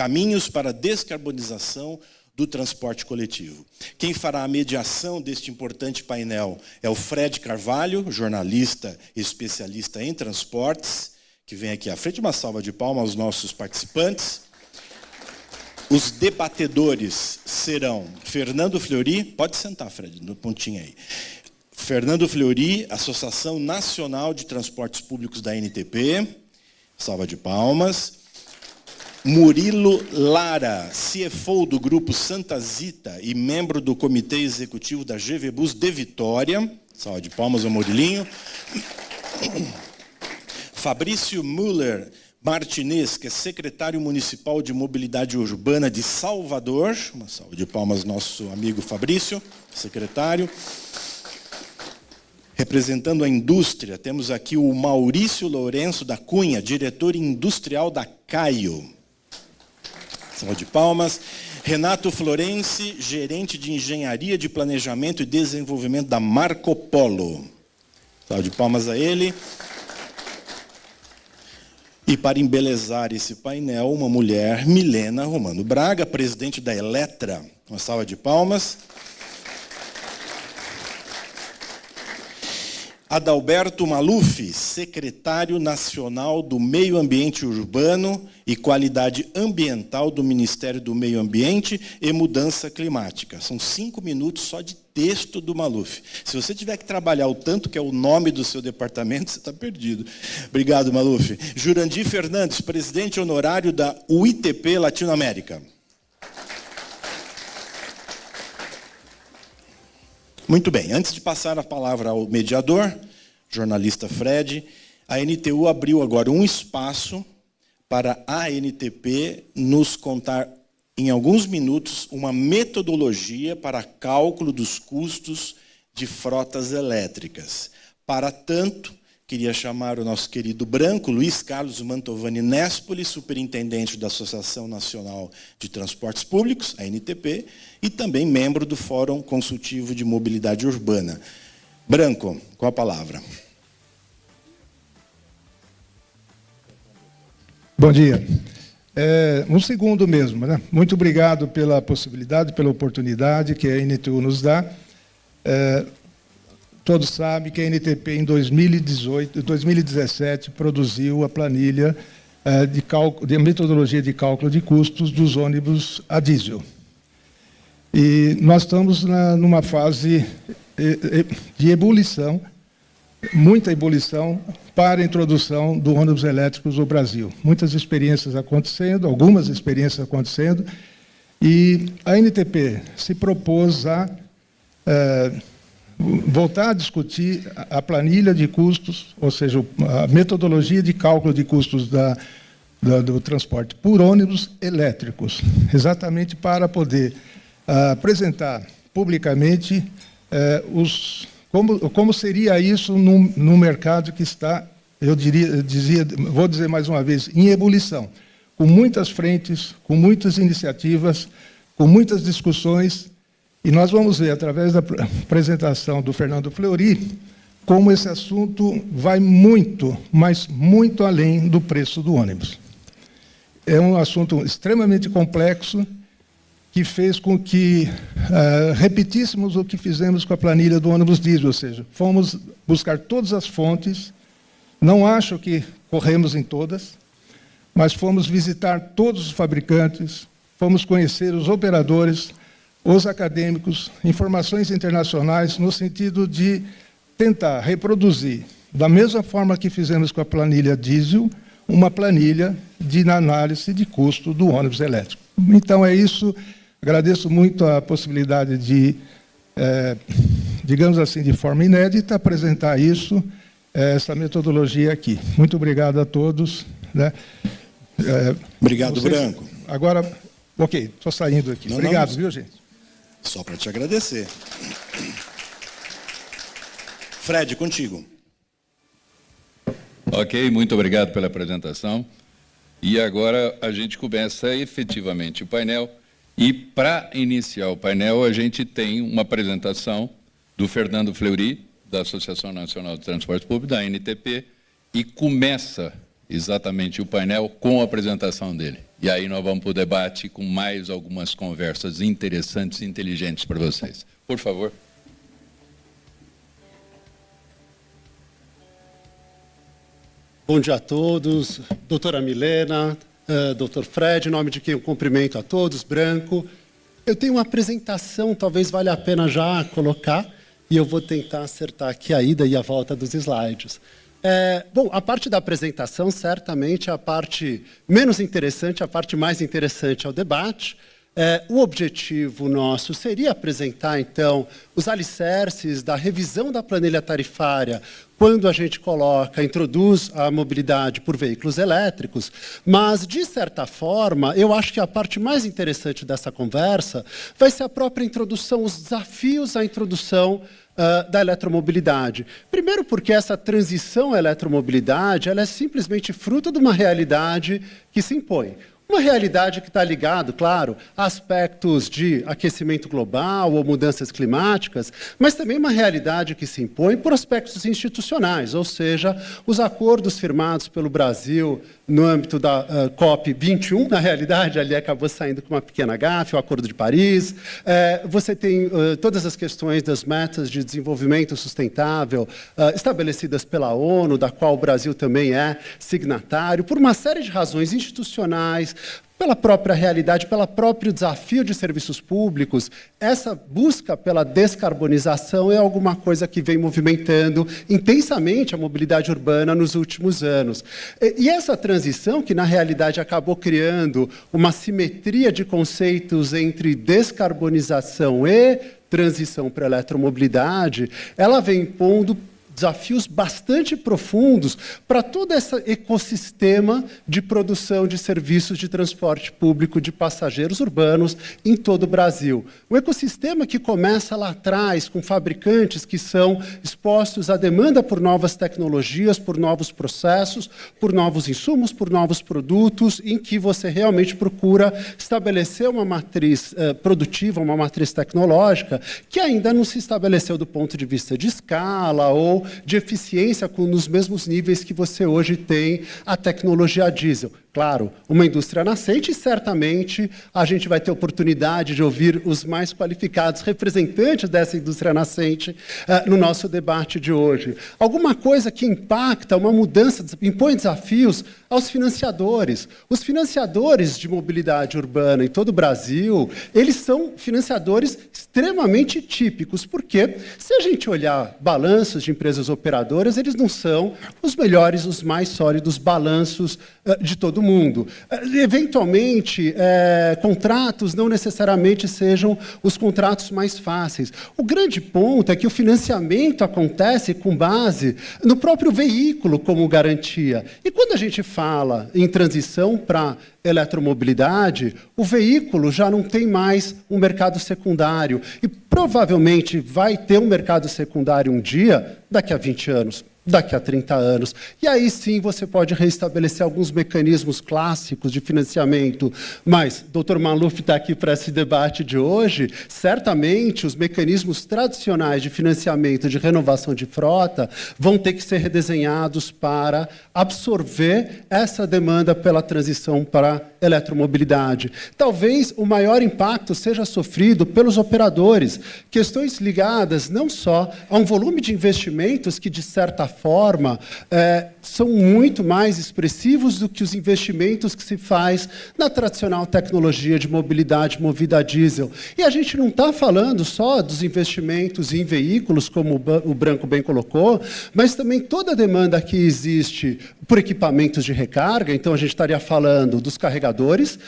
caminhos para a descarbonização do transporte coletivo. Quem fará a mediação deste importante painel é o Fred Carvalho, jornalista e especialista em transportes, que vem aqui à frente. Uma salva de palmas aos nossos participantes. Os debatedores serão Fernando Fleury, pode sentar, Fred, no pontinho aí. Fernando Fleury, Associação Nacional de Transportes Públicos da NTP, salva de palmas. Murilo Lara, CFO do Grupo Santa Zita e membro do Comitê Executivo da GV Bus de Vitória. Salva de palmas ao Murilinho. Fabrício Müller Martinez, que é secretário municipal de Mobilidade Urbana de Salvador. Uma salva de palmas, nosso amigo Fabrício, secretário. Representando a indústria, temos aqui o Maurício Lourenço da Cunha, diretor industrial da Caio. Salva de palmas. Renato Florenci, gerente de engenharia de planejamento e desenvolvimento da Marco Polo. Salva de palmas a ele. E para embelezar esse painel, uma mulher, Milena Romano Braga, presidente da Eletra. Uma salva de palmas. Adalberto Maluf, secretário nacional do Meio Ambiente Urbano e Qualidade Ambiental do Ministério do Meio Ambiente e Mudança Climática. São 5 minutos só de texto do Maluf. Se você tiver que trabalhar o tanto que é o nome do seu departamento, você está perdido. Obrigado, Maluf. Jurandir Fernandes, presidente honorário da UITP Latinoamérica. Muito bem, antes de passar a palavra ao mediador, jornalista Fred, a NTU abriu agora um espaço para a ANTP nos contar, em alguns minutos, uma metodologia para cálculo dos custos de frotas elétricas. Para tanto, queria chamar o nosso querido branco, Luiz Carlos Mantovani Nespoli, superintendente da Associação Nacional de Transportes Públicos, a ANTP, e também membro do Fórum Consultivo de Mobilidade Urbana. Branco, com a palavra. Bom dia. Um segundo mesmo, né? Muito obrigado pela possibilidade, pela oportunidade que a NTU nos dá. Todos sabem que a NTP, em 2017, produziu a planilha de metodologia de cálculo de custos dos ônibus a diesel. E nós estamos numa fase de ebulição, muita ebulição, para a introdução do ônibus elétricos no Brasil. Muitas experiências acontecendo, algumas experiências acontecendo, e a NTP se propôs a voltar a discutir a planilha de custos, ou seja, a metodologia de cálculo de custos do transporte por ônibus elétricos, exatamente para poder apresentar publicamente como seria isso no mercado que está, vou dizer mais uma vez, em ebulição, com muitas frentes, com muitas iniciativas, com muitas discussões. E nós vamos ver, através da apresentação do Fernando Fleury, como esse assunto vai muito, mas muito além do preço do ônibus. É um assunto extremamente complexo, que fez com que repetíssemos o que fizemos com a planilha do ônibus diesel, ou seja, fomos buscar todas as fontes, não acho que corremos em todas, mas fomos visitar todos os fabricantes, fomos conhecer os operadores, os acadêmicos, informações internacionais, no sentido de tentar reproduzir, da mesma forma que fizemos com a planilha diesel, uma planilha de análise de custo do ônibus elétrico. Então, é isso. Agradeço muito a possibilidade de, digamos assim, de forma inédita, apresentar isso, essa metodologia aqui. Muito obrigado a todos. Né? Obrigado, Branco. Agora, ok, estou saindo aqui. Obrigado, viu, gente? Só para te agradecer. Fred, contigo. Ok, muito obrigado pela apresentação. E agora a gente começa efetivamente o painel. E para iniciar o painel, a gente tem uma apresentação do Fernando Fleury, da Associação Nacional de Transportes Públicos, da ANTP, e começa exatamente o painel com a apresentação dele. E aí nós vamos para o debate com mais algumas conversas interessantes e inteligentes para vocês. Por favor. Bom dia a todos, doutora Milena, doutor Fred, em nome de quem eu cumprimento a todos, Branco. Eu tenho uma apresentação, talvez valha a pena já colocar, e eu vou tentar acertar aqui a ida e a volta dos slides. Bom, a parte da apresentação, certamente, é a parte menos interessante, a parte mais interessante é o debate. O objetivo nosso seria apresentar, então, os alicerces da revisão da planilha tarifária quando a gente introduz a mobilidade por veículos elétricos, mas, de certa forma, eu acho que a parte mais interessante dessa conversa vai ser a própria introdução, os desafios à introdução da eletromobilidade. Primeiro porque essa transição à eletromobilidade ela é simplesmente fruto de uma realidade que se impõe. Uma realidade que está ligada, claro, a aspectos de aquecimento global ou mudanças climáticas, mas também uma realidade que se impõe por aspectos institucionais, ou seja, os acordos firmados pelo Brasil no âmbito da COP21, na realidade, ali acabou saindo com uma pequena gafe, o Acordo de Paris. Você tem todas as questões das metas de desenvolvimento sustentável estabelecidas pela ONU, da qual o Brasil também é signatário, por uma série de razões institucionais, pela própria realidade, pelo próprio desafio de serviços públicos. Essa busca pela descarbonização é alguma coisa que vem movimentando intensamente a mobilidade urbana nos últimos anos. E essa transição, que na realidade acabou criando uma simetria de conceitos entre descarbonização e transição para a eletromobilidade, ela vem impondo desafios bastante profundos para todo esse ecossistema de produção de serviços de transporte público de passageiros urbanos em todo o Brasil. Um ecossistema que começa lá atrás, com fabricantes que são expostos à demanda por novas tecnologias, por novos processos, por novos insumos, por novos produtos, em que você realmente procura estabelecer uma matriz produtiva, uma matriz tecnológica, que ainda não se estabeleceu do ponto de vista de escala ou de eficiência nos mesmos níveis que você hoje tem a tecnologia diesel. Claro, uma indústria nascente e certamente a gente vai ter oportunidade de ouvir os mais qualificados representantes dessa indústria nascente no nosso debate de hoje. Alguma coisa que impacta, uma mudança, impõe desafios aos financiadores. Os financiadores de mobilidade urbana em todo o Brasil, eles são financiadores extremamente típicos, porque se a gente olhar balanços de empresas operadoras, eles não são os melhores, os mais sólidos balanços de todo o mundo. Eventualmente, contratos não necessariamente sejam os contratos mais fáceis. O grande ponto é que o financiamento acontece com base no próprio veículo como garantia. E quando a gente fala em transição para eletromobilidade, o veículo já não tem mais um mercado secundário. E provavelmente vai ter um mercado secundário um dia, daqui a 20 anos. Daqui a 30 anos. E aí sim você pode reestabelecer alguns mecanismos clássicos de financiamento. Mas, doutor Maluf está aqui para esse debate de hoje, certamente os mecanismos tradicionais de financiamento de renovação de frota vão ter que ser redesenhados para absorver essa demanda pela transição para a eletromobilidade. Talvez o maior impacto seja sofrido pelos operadores, questões ligadas não só a um volume de investimentos que, de certa forma, são muito mais expressivos do que os investimentos que se faz na tradicional tecnologia de mobilidade movida a diesel. E a gente não está falando só dos investimentos em veículos, como o Branco bem colocou, mas também toda a demanda que existe por equipamentos de recarga. Então, a gente estaria falando dos carregadores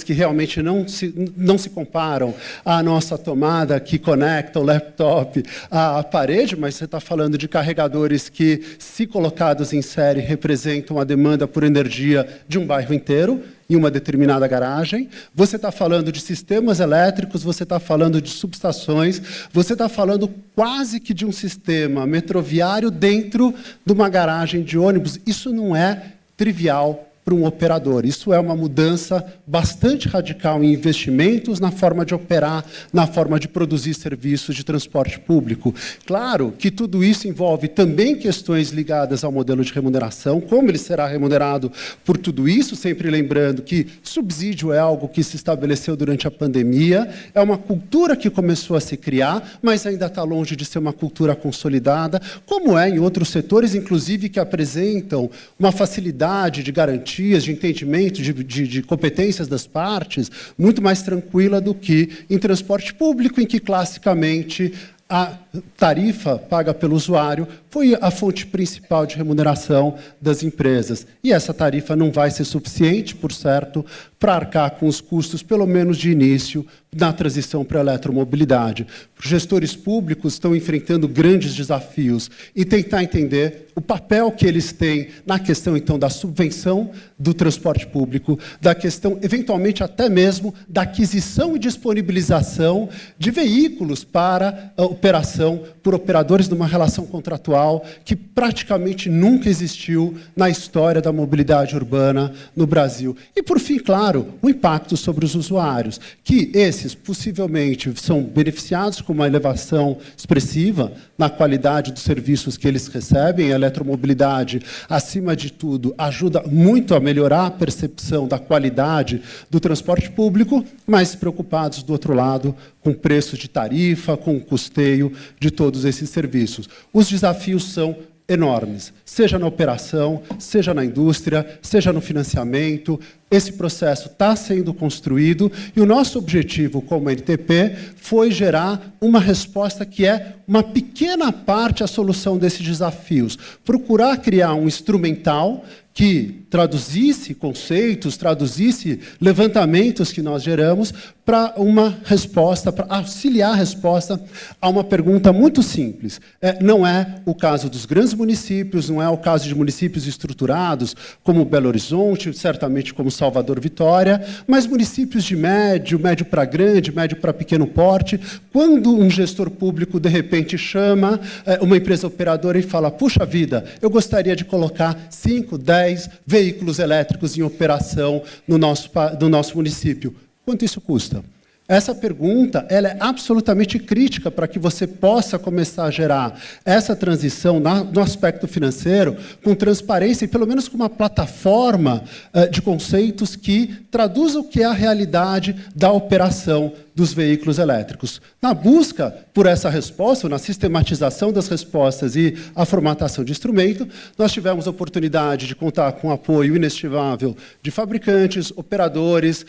que realmente não se comparam à nossa tomada que conecta o laptop à parede, mas você está falando de carregadores que, se colocados em série, representam a demanda por energia de um bairro inteiro, em uma determinada garagem. Você está falando de sistemas elétricos, você está falando de subestações, você está falando quase que de um sistema metroviário dentro de uma garagem de ônibus. Isso não é trivial para um operador. Isso é uma mudança bastante radical em investimentos na forma de operar, na forma de produzir serviços de transporte público. Claro que tudo isso envolve também questões ligadas ao modelo de remuneração, como ele será remunerado por tudo isso, sempre lembrando que subsídio é algo que se estabeleceu durante a pandemia, é uma cultura que começou a se criar, mas ainda está longe de ser uma cultura consolidada, como é em outros setores, inclusive que apresentam uma facilidade de garantias, de entendimento, de competências das partes, muito mais tranquila do que em transporte público, em que, classicamente, a tarifa paga pelo usuário foi a fonte principal de remuneração das empresas. E essa tarifa não vai ser suficiente, por certo, para arcar com os custos, pelo menos de início, na transição para a eletromobilidade. Os gestores públicos estão enfrentando grandes desafios e tentar entender o papel que eles têm na questão, então, da subvenção do transporte público, da questão, eventualmente, até mesmo da aquisição e disponibilização de veículos para a operação por operadores numa relação contratual que praticamente nunca existiu na história da mobilidade urbana no Brasil. E, por fim, claro, o impacto sobre os usuários, que esses, possivelmente, são beneficiados com uma elevação expressiva na qualidade dos serviços que eles recebem. A eletromobilidade, acima de tudo, ajuda muito a melhorar a percepção da qualidade do transporte público, mas preocupados, do outro lado, com preço de tarifa, com o custeio de todos esses serviços. Os desafios são enormes, seja na operação, seja na indústria, seja no financiamento. Esse processo está sendo construído e o nosso objetivo como NTP foi gerar uma resposta que é uma pequena parte a solução desses desafios. Procurar criar um instrumental que traduzisse conceitos, traduzisse levantamentos que nós geramos para uma resposta, para auxiliar a resposta a uma pergunta muito simples. Não é o caso dos grandes municípios, não é o caso de municípios estruturados, como Belo Horizonte, certamente como Salvador, Vitória, mas municípios de médio para grande, médio para pequeno porte, quando um gestor público, de repente, chama uma empresa operadora e fala: puxa vida, eu gostaria de colocar 5, 10 veículos elétricos em operação no nosso município. Quanto isso custa? Essa pergunta ela é absolutamente crítica para que você possa começar a gerar essa transição no aspecto financeiro com transparência e, pelo menos, com uma plataforma de conceitos que traduza o que é a realidade da operação dos veículos elétricos. Na busca por essa resposta, na sistematização das respostas e a formatação de instrumento, nós tivemos a oportunidade de contar com o apoio inestimável de fabricantes, operadores,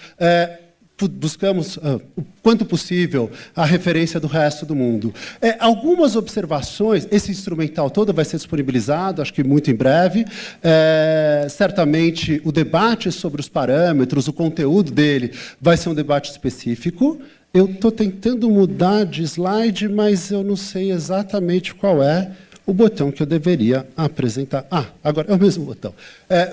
buscamos, o quanto possível, a referência do resto do mundo. Algumas observações, esse instrumental todo vai ser disponibilizado, acho que muito em breve. Certamente, o debate sobre os parâmetros, o conteúdo dele, vai ser um debate específico. Eu estou tentando mudar de slide, mas eu não sei exatamente qual é o botão que eu deveria apresentar. Agora é o mesmo botão.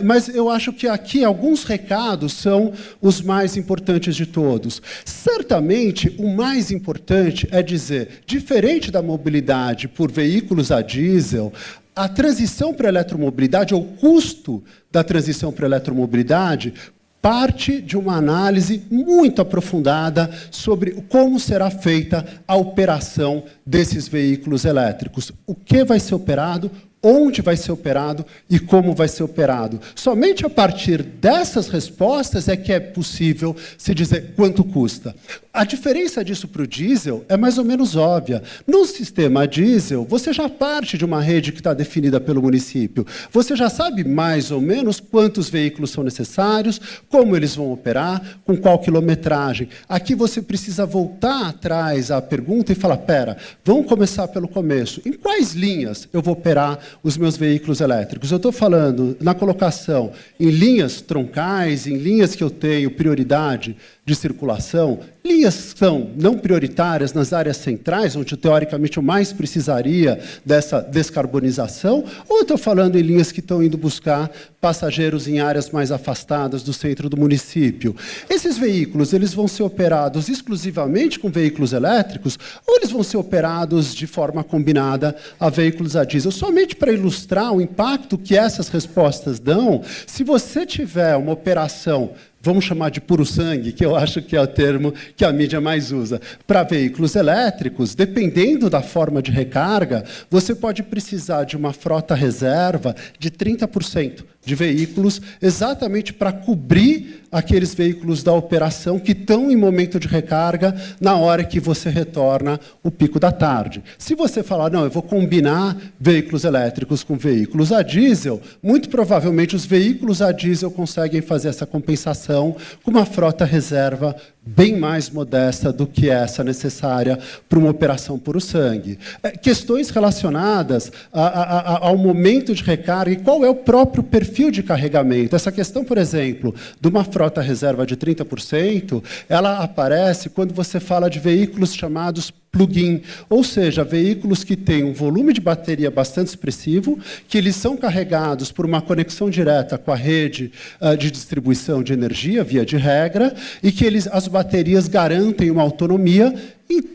Mas eu acho que aqui alguns recados são os mais importantes de todos. Certamente, o mais importante é dizer, diferente da mobilidade por veículos a diesel, a transição para a eletromobilidade, ou o custo da transição para a eletromobilidade, parte de uma análise muito aprofundada sobre como será feita a operação desses veículos elétricos. O que vai ser operado, onde vai ser operado e como vai ser operado. Somente a partir dessas respostas é que é possível se dizer quanto custa. A diferença disso para o diesel é mais ou menos óbvia. No sistema diesel, você já parte de uma rede que está definida pelo município. Você já sabe mais ou menos quantos veículos são necessários, como eles vão operar, com qual quilometragem. Aqui você precisa voltar atrás à pergunta e falar: pera, vamos começar pelo começo. Em quais linhas eu vou operar os meus veículos elétricos? Eu estou falando na colocação em linhas troncais, em linhas que eu tenho prioridade de circulação, linhas que são não prioritárias nas áreas centrais, onde teoricamente eu mais precisaria dessa descarbonização, ou eu estou falando em linhas que estão indo buscar passageiros em áreas mais afastadas do centro do município? Esses veículos, eles vão ser operados exclusivamente com veículos elétricos, ou eles vão ser operados de forma combinada a veículos a diesel? Somente para ilustrar o impacto que essas respostas dão, se você tiver uma operação, vamos chamar de puro sangue, que eu acho que é o termo que a mídia mais usa, para veículos elétricos, dependendo da forma de recarga, você pode precisar de uma frota reserva de 30% de veículos, exatamente para cobrir aqueles veículos da operação que estão em momento de recarga na hora que você retorna o pico da tarde. Se você falar, não, eu vou combinar veículos elétricos com veículos a diesel, muito provavelmente os veículos a diesel conseguem fazer essa compensação com uma frota reserva bem mais modesta do que essa necessária para uma operação puro sangue. Questões relacionadas ao momento de recarga e qual é o próprio perfil de carregamento. Essa questão, por exemplo, de uma frota reserva de 30%, ela aparece quando você fala de veículos chamados plug-in, ou seja, veículos que têm um volume de bateria bastante expressivo, que eles são carregados por uma conexão direta com a rede de distribuição de energia, via de regra, e que as baterias garantem uma autonomia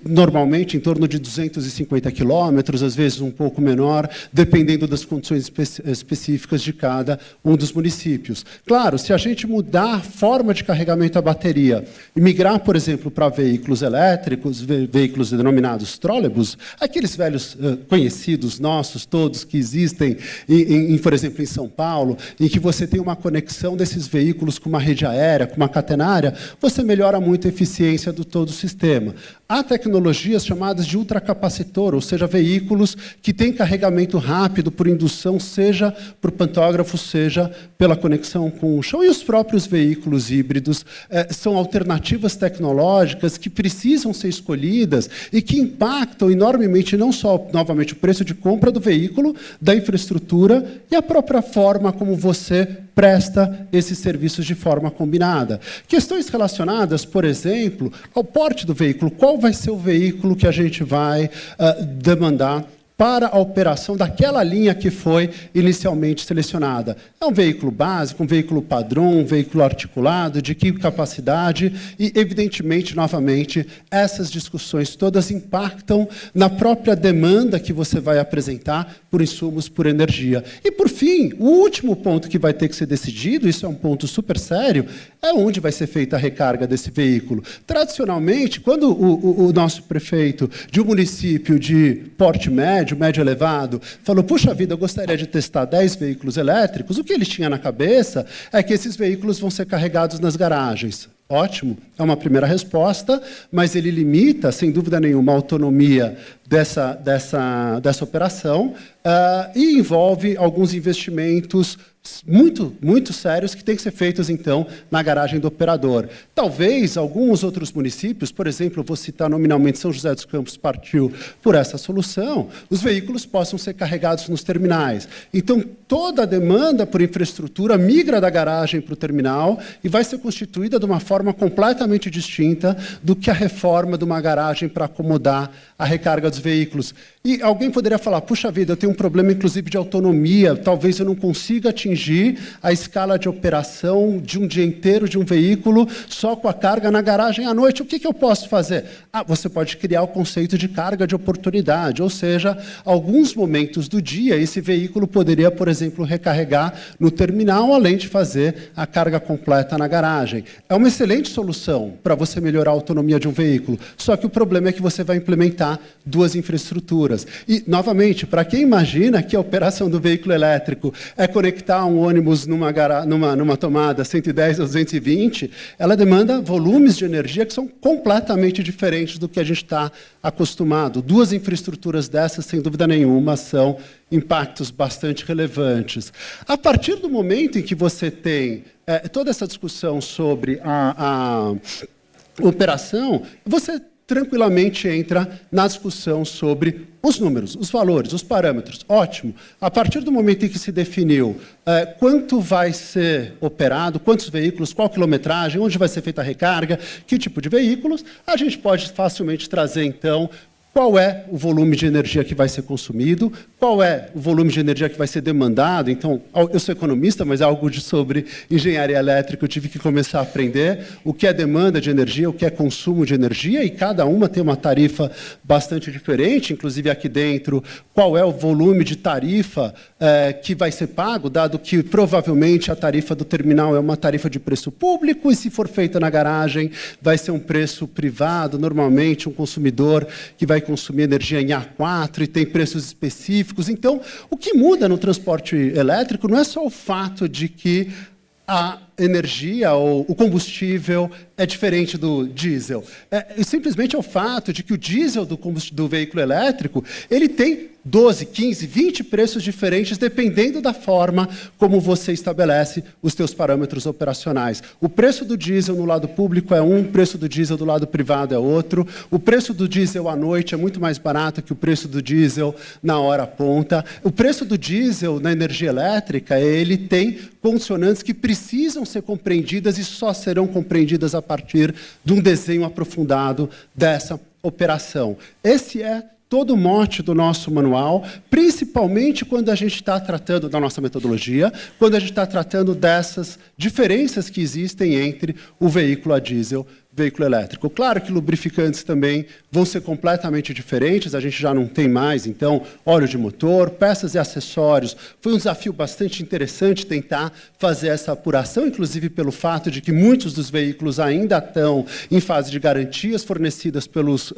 normalmente em torno de 250 quilômetros, às vezes um pouco menor, dependendo das condições específicas de cada um dos municípios. Claro, se a gente mudar a forma de carregamento da bateria e migrar, por exemplo, para veículos elétricos, veículos denominados trólebus, aqueles velhos conhecidos nossos, todos que existem, por exemplo, em São Paulo, em que você tem uma conexão desses veículos com uma rede aérea, com uma catenária, você melhora muito a eficiência do todo o sistema. Há tecnologias chamadas de ultracapacitor, ou seja, veículos que têm carregamento rápido por indução, seja por pantógrafo, seja pela conexão com o chão. E os próprios veículos híbridos são alternativas tecnológicas que precisam ser escolhidas e que impactam enormemente não só, novamente, o preço de compra do veículo, da infraestrutura e a própria forma como você presta esses serviços de forma combinada. Questões relacionadas, por exemplo, ao porte do veículo. Qual vai ser o veículo que a gente vai demandar para a operação daquela linha que foi inicialmente selecionada? É um veículo básico, um veículo padrão, um veículo articulado, de que capacidade? E, evidentemente, novamente, essas discussões todas impactam na própria demanda que você vai apresentar por insumos, por energia. E, por fim, o último ponto que vai ter que ser decidido, isso é um ponto super sério, é onde vai ser feita a recarga desse veículo. Tradicionalmente, quando o nosso prefeito de um município de porte médio elevado, falou, puxa vida, eu gostaria de testar 10 veículos elétricos, o que ele tinha na cabeça é que esses veículos vão ser carregados nas garagens. Ótimo, é uma primeira resposta, mas ele limita, sem dúvida nenhuma, a autonomia dessa operação e envolve alguns investimentos muito sérios que têm que ser feitos, então, na garagem do operador. Talvez alguns outros municípios, por exemplo, eu vou citar nominalmente São José dos Campos, partiu por essa solução, os veículos possam ser carregados nos terminais. Então, toda a demanda por infraestrutura migra da garagem para o terminal e vai ser constituída de uma forma completamente distinta do que a reforma de uma garagem para acomodar a recarga dos veículos. E alguém poderia falar, puxa vida, eu tenho um problema, inclusive, de autonomia, talvez eu não consiga atingir a escala de operação de um dia inteiro de um veículo só com a carga na garagem à noite. O que eu posso fazer? Você pode criar o conceito de carga de oportunidade, ou seja, alguns momentos do dia esse veículo poderia, por exemplo, recarregar no terminal, além de fazer a carga completa na garagem. É uma excelente solução para você melhorar a autonomia de um veículo, só que o problema é que você vai implementar duas infraestruturas. E, novamente, para quem imagina que a operação do veículo elétrico é conectar um ônibus numa tomada 110 ou 220, ela demanda volumes de energia que são completamente diferentes do que a gente está acostumado. Duas infraestruturas dessas, sem dúvida nenhuma, são impactos bastante relevantes. A partir do momento em que você tem toda essa discussão sobre a operação, você tranquilamente entra na discussão sobre os números, os valores, os parâmetros. Ótimo. A partir do momento em que se definiu quanto vai ser operado, quantos veículos, qual quilometragem, onde vai ser feita a recarga, que tipo de veículos, a gente pode facilmente trazer, então, qual é o volume de energia que vai ser consumido, qual é o volume de energia que vai ser demandado. Então, eu sou economista, mas é algo sobre engenharia elétrica, eu tive que começar a aprender o que é demanda de energia, o que é consumo de energia, e cada uma tem uma tarifa bastante diferente, inclusive aqui dentro, qual é o volume de tarifa que vai ser pago, dado que provavelmente a tarifa do terminal é uma tarifa de preço público, e se for feita na garagem, vai ser um preço privado, normalmente um consumidor que vai consumir energia em A4 e tem preços específicos. Então, o que muda no transporte elétrico não é só o fato de que a energia ou o combustível é diferente do diesel. Simplesmente é o fato de que o diesel do veículo elétrico ele tem 12, 15, 20 preços diferentes, dependendo da forma como você estabelece os seus parâmetros operacionais. O preço do diesel no lado público é um, o preço do diesel do lado privado é outro. O preço do diesel à noite é muito mais barato que o preço do diesel na hora ponta. O preço do diesel na energia elétrica, ele tem condicionantes que precisam ser compreendidas e só serão compreendidas a partir de um desenho aprofundado dessa operação. Esse é todo o mote do nosso manual, principalmente quando a gente está tratando da nossa metodologia, quando a gente está tratando dessas diferenças que existem entre o veículo a diesel e o veículo elétrico. Claro que lubrificantes também vão ser completamente diferentes, a gente já não tem mais, então, óleo de motor, peças e acessórios. Foi um desafio bastante interessante tentar fazer essa apuração, inclusive pelo fato de que muitos dos veículos ainda estão em fase de garantias fornecidas pelos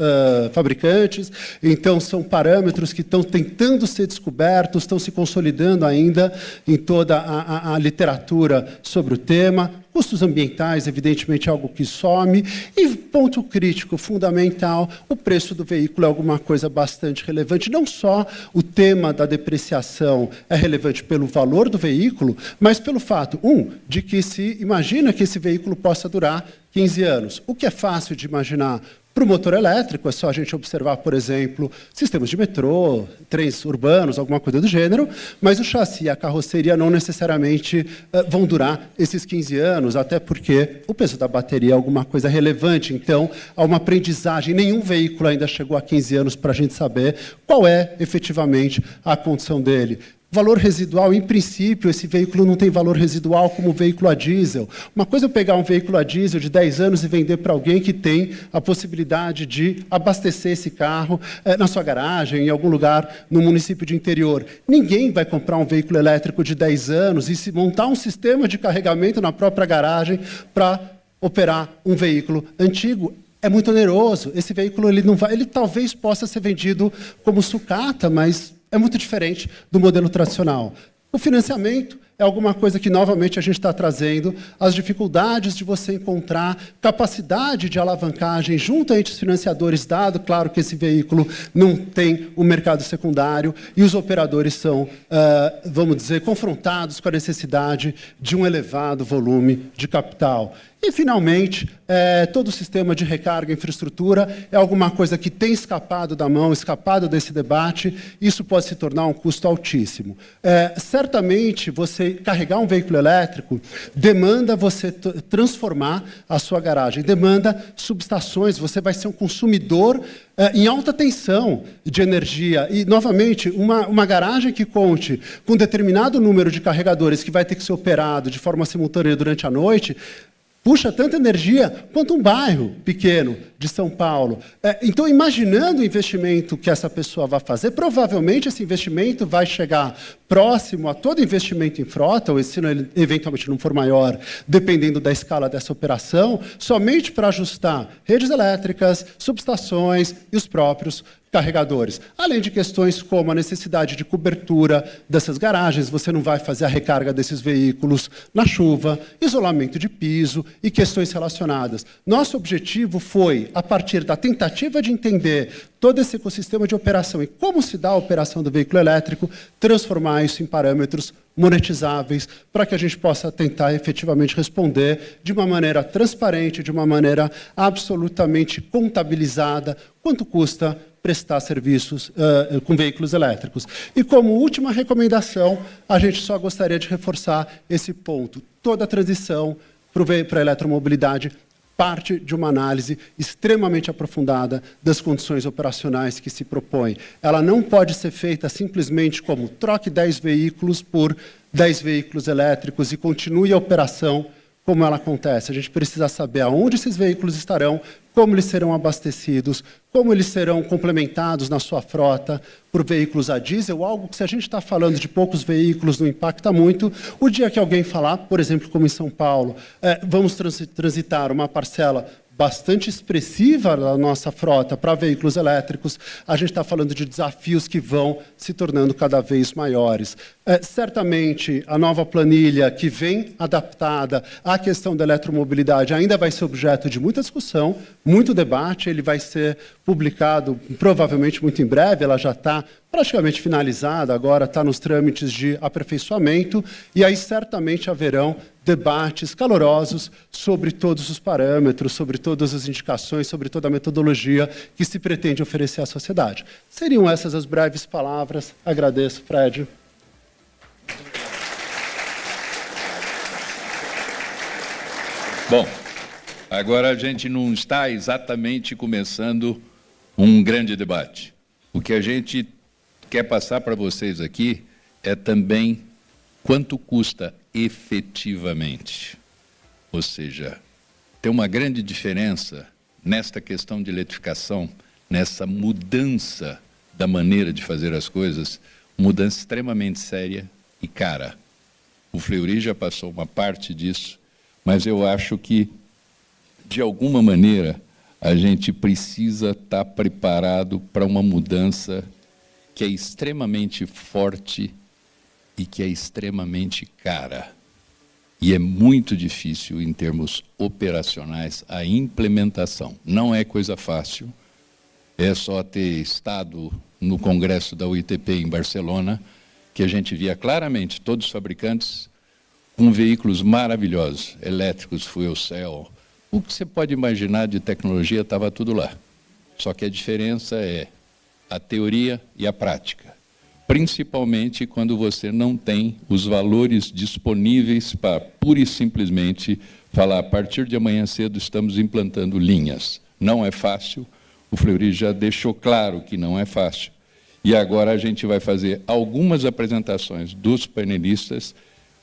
fabricantes, então são parâmetros que estão tentando ser descobertos, estão se consolidando ainda em toda a literatura sobre o tema. Custos ambientais, evidentemente, é algo que some. E ponto crítico, fundamental, o preço do veículo é alguma coisa bastante relevante. Não só o tema da depreciação é relevante pelo valor do veículo, mas pelo fato, de que se imagina que esse veículo possa durar 15 anos. O que é fácil de imaginar para o motor elétrico, é só a gente observar, por exemplo, sistemas de metrô, trens urbanos, alguma coisa do gênero, mas o chassi e a carroceria não necessariamente vão durar esses 15 anos, até porque o peso da bateria é alguma coisa relevante. Então, há uma aprendizagem. Nenhum veículo ainda chegou a 15 anos para a gente saber qual é, efetivamente, a condição dele. Valor residual, em princípio, esse veículo não tem valor residual como o veículo a diesel. Uma coisa é eu pegar um veículo a diesel de 10 anos e vender para alguém que tem a possibilidade de abastecer esse carro na sua garagem, em algum lugar no município de interior. Ninguém vai comprar um veículo elétrico de 10 anos e se montar um sistema de carregamento na própria garagem para operar um veículo antigo. É muito oneroso. Esse veículo ele talvez possa ser vendido como sucata, mas é muito diferente do modelo tradicional. O financiamento é alguma coisa que, novamente, a gente está trazendo as dificuldades de você encontrar capacidade de alavancagem junto a entes financiadores, dado, claro, que esse veículo não tem um mercado secundário e os operadores são, vamos dizer, confrontados com a necessidade de um elevado volume de capital. E, finalmente, todo o sistema de recarga e infraestrutura é alguma coisa que tem escapado da mão, escapado desse debate. Isso pode se tornar um custo altíssimo. Certamente, você carregar um veículo elétrico demanda você transformar a sua garagem, demanda subestações, você vai ser um consumidor em alta tensão de energia. E, novamente, uma garagem que conte com um determinado número de carregadores que vai ter que ser operado de forma simultânea durante a noite, puxa tanta energia quanto um bairro pequeno de São Paulo. Então, imaginando o investimento que essa pessoa vai fazer, provavelmente esse investimento vai chegar próximo a todo investimento em frota, ou se ele eventualmente não for maior, dependendo da escala dessa operação, somente para ajustar redes elétricas, subestações e os próprios carregadores. Além de questões como a necessidade de cobertura dessas garagens, você não vai fazer a recarga desses veículos na chuva, isolamento de piso e questões relacionadas. Nosso objetivo foi, a partir da tentativa de entender todo esse ecossistema de operação e como se dá a operação do veículo elétrico, transformar isso em parâmetros monetizáveis para que a gente possa tentar efetivamente responder de uma maneira transparente, de uma maneira absolutamente contabilizada, quanto custa prestar serviços com veículos elétricos. E como última recomendação, a gente só gostaria de reforçar esse ponto. Toda a transição para a eletromobilidade parte de uma análise extremamente aprofundada das condições operacionais que se propõe. Ela não pode ser feita simplesmente como troque 10 veículos por 10 veículos elétricos e continue a operação como ela acontece. A gente precisa saber aonde esses veículos estarão, como eles serão abastecidos, como eles serão complementados na sua frota por veículos a diesel, algo que, se a gente está falando de poucos veículos, não impacta muito. O dia que alguém falar, por exemplo, como em São Paulo, vamos transitar uma parcela bastante expressiva da nossa frota para veículos elétricos, a gente está falando de desafios que vão se tornando cada vez maiores. Certamente, a nova planilha que vem adaptada à questão da eletromobilidade ainda vai ser objeto de muita discussão, muito debate. Ele vai ser publicado provavelmente muito em breve, ela já está praticamente finalizada, agora está nos trâmites de aperfeiçoamento, e aí certamente haverão debates calorosos sobre todos os parâmetros, sobre todas as indicações, sobre toda a metodologia que se pretende oferecer à sociedade. Seriam essas as breves palavras. Agradeço, Fred. Bom, agora a gente não está exatamente começando um grande debate. O que a gente quer passar para vocês aqui é também quanto custa efetivamente. Ou seja, tem uma grande diferença nesta questão de eletrificação, nessa mudança da maneira de fazer as coisas, mudança extremamente séria e cara. O Fleury já passou uma parte disso, mas eu acho que, de alguma maneira, a gente precisa estar preparado para uma mudança que é extremamente forte e que é extremamente cara. E é muito difícil, em termos operacionais, a implementação. Não é coisa fácil. É só ter estado no congresso da UITP em Barcelona, que a gente via claramente todos os fabricantes com veículos maravilhosos, elétricos, fuel cell. O que você pode imaginar de tecnologia estava tudo lá. Só que a diferença é a teoria e a prática. Principalmente quando você não tem os valores disponíveis para, pura e simplesmente, falar, a partir de amanhã cedo estamos implantando linhas. Não é fácil, o Fleury já deixou claro que não é fácil. E agora a gente vai fazer algumas apresentações dos painelistas,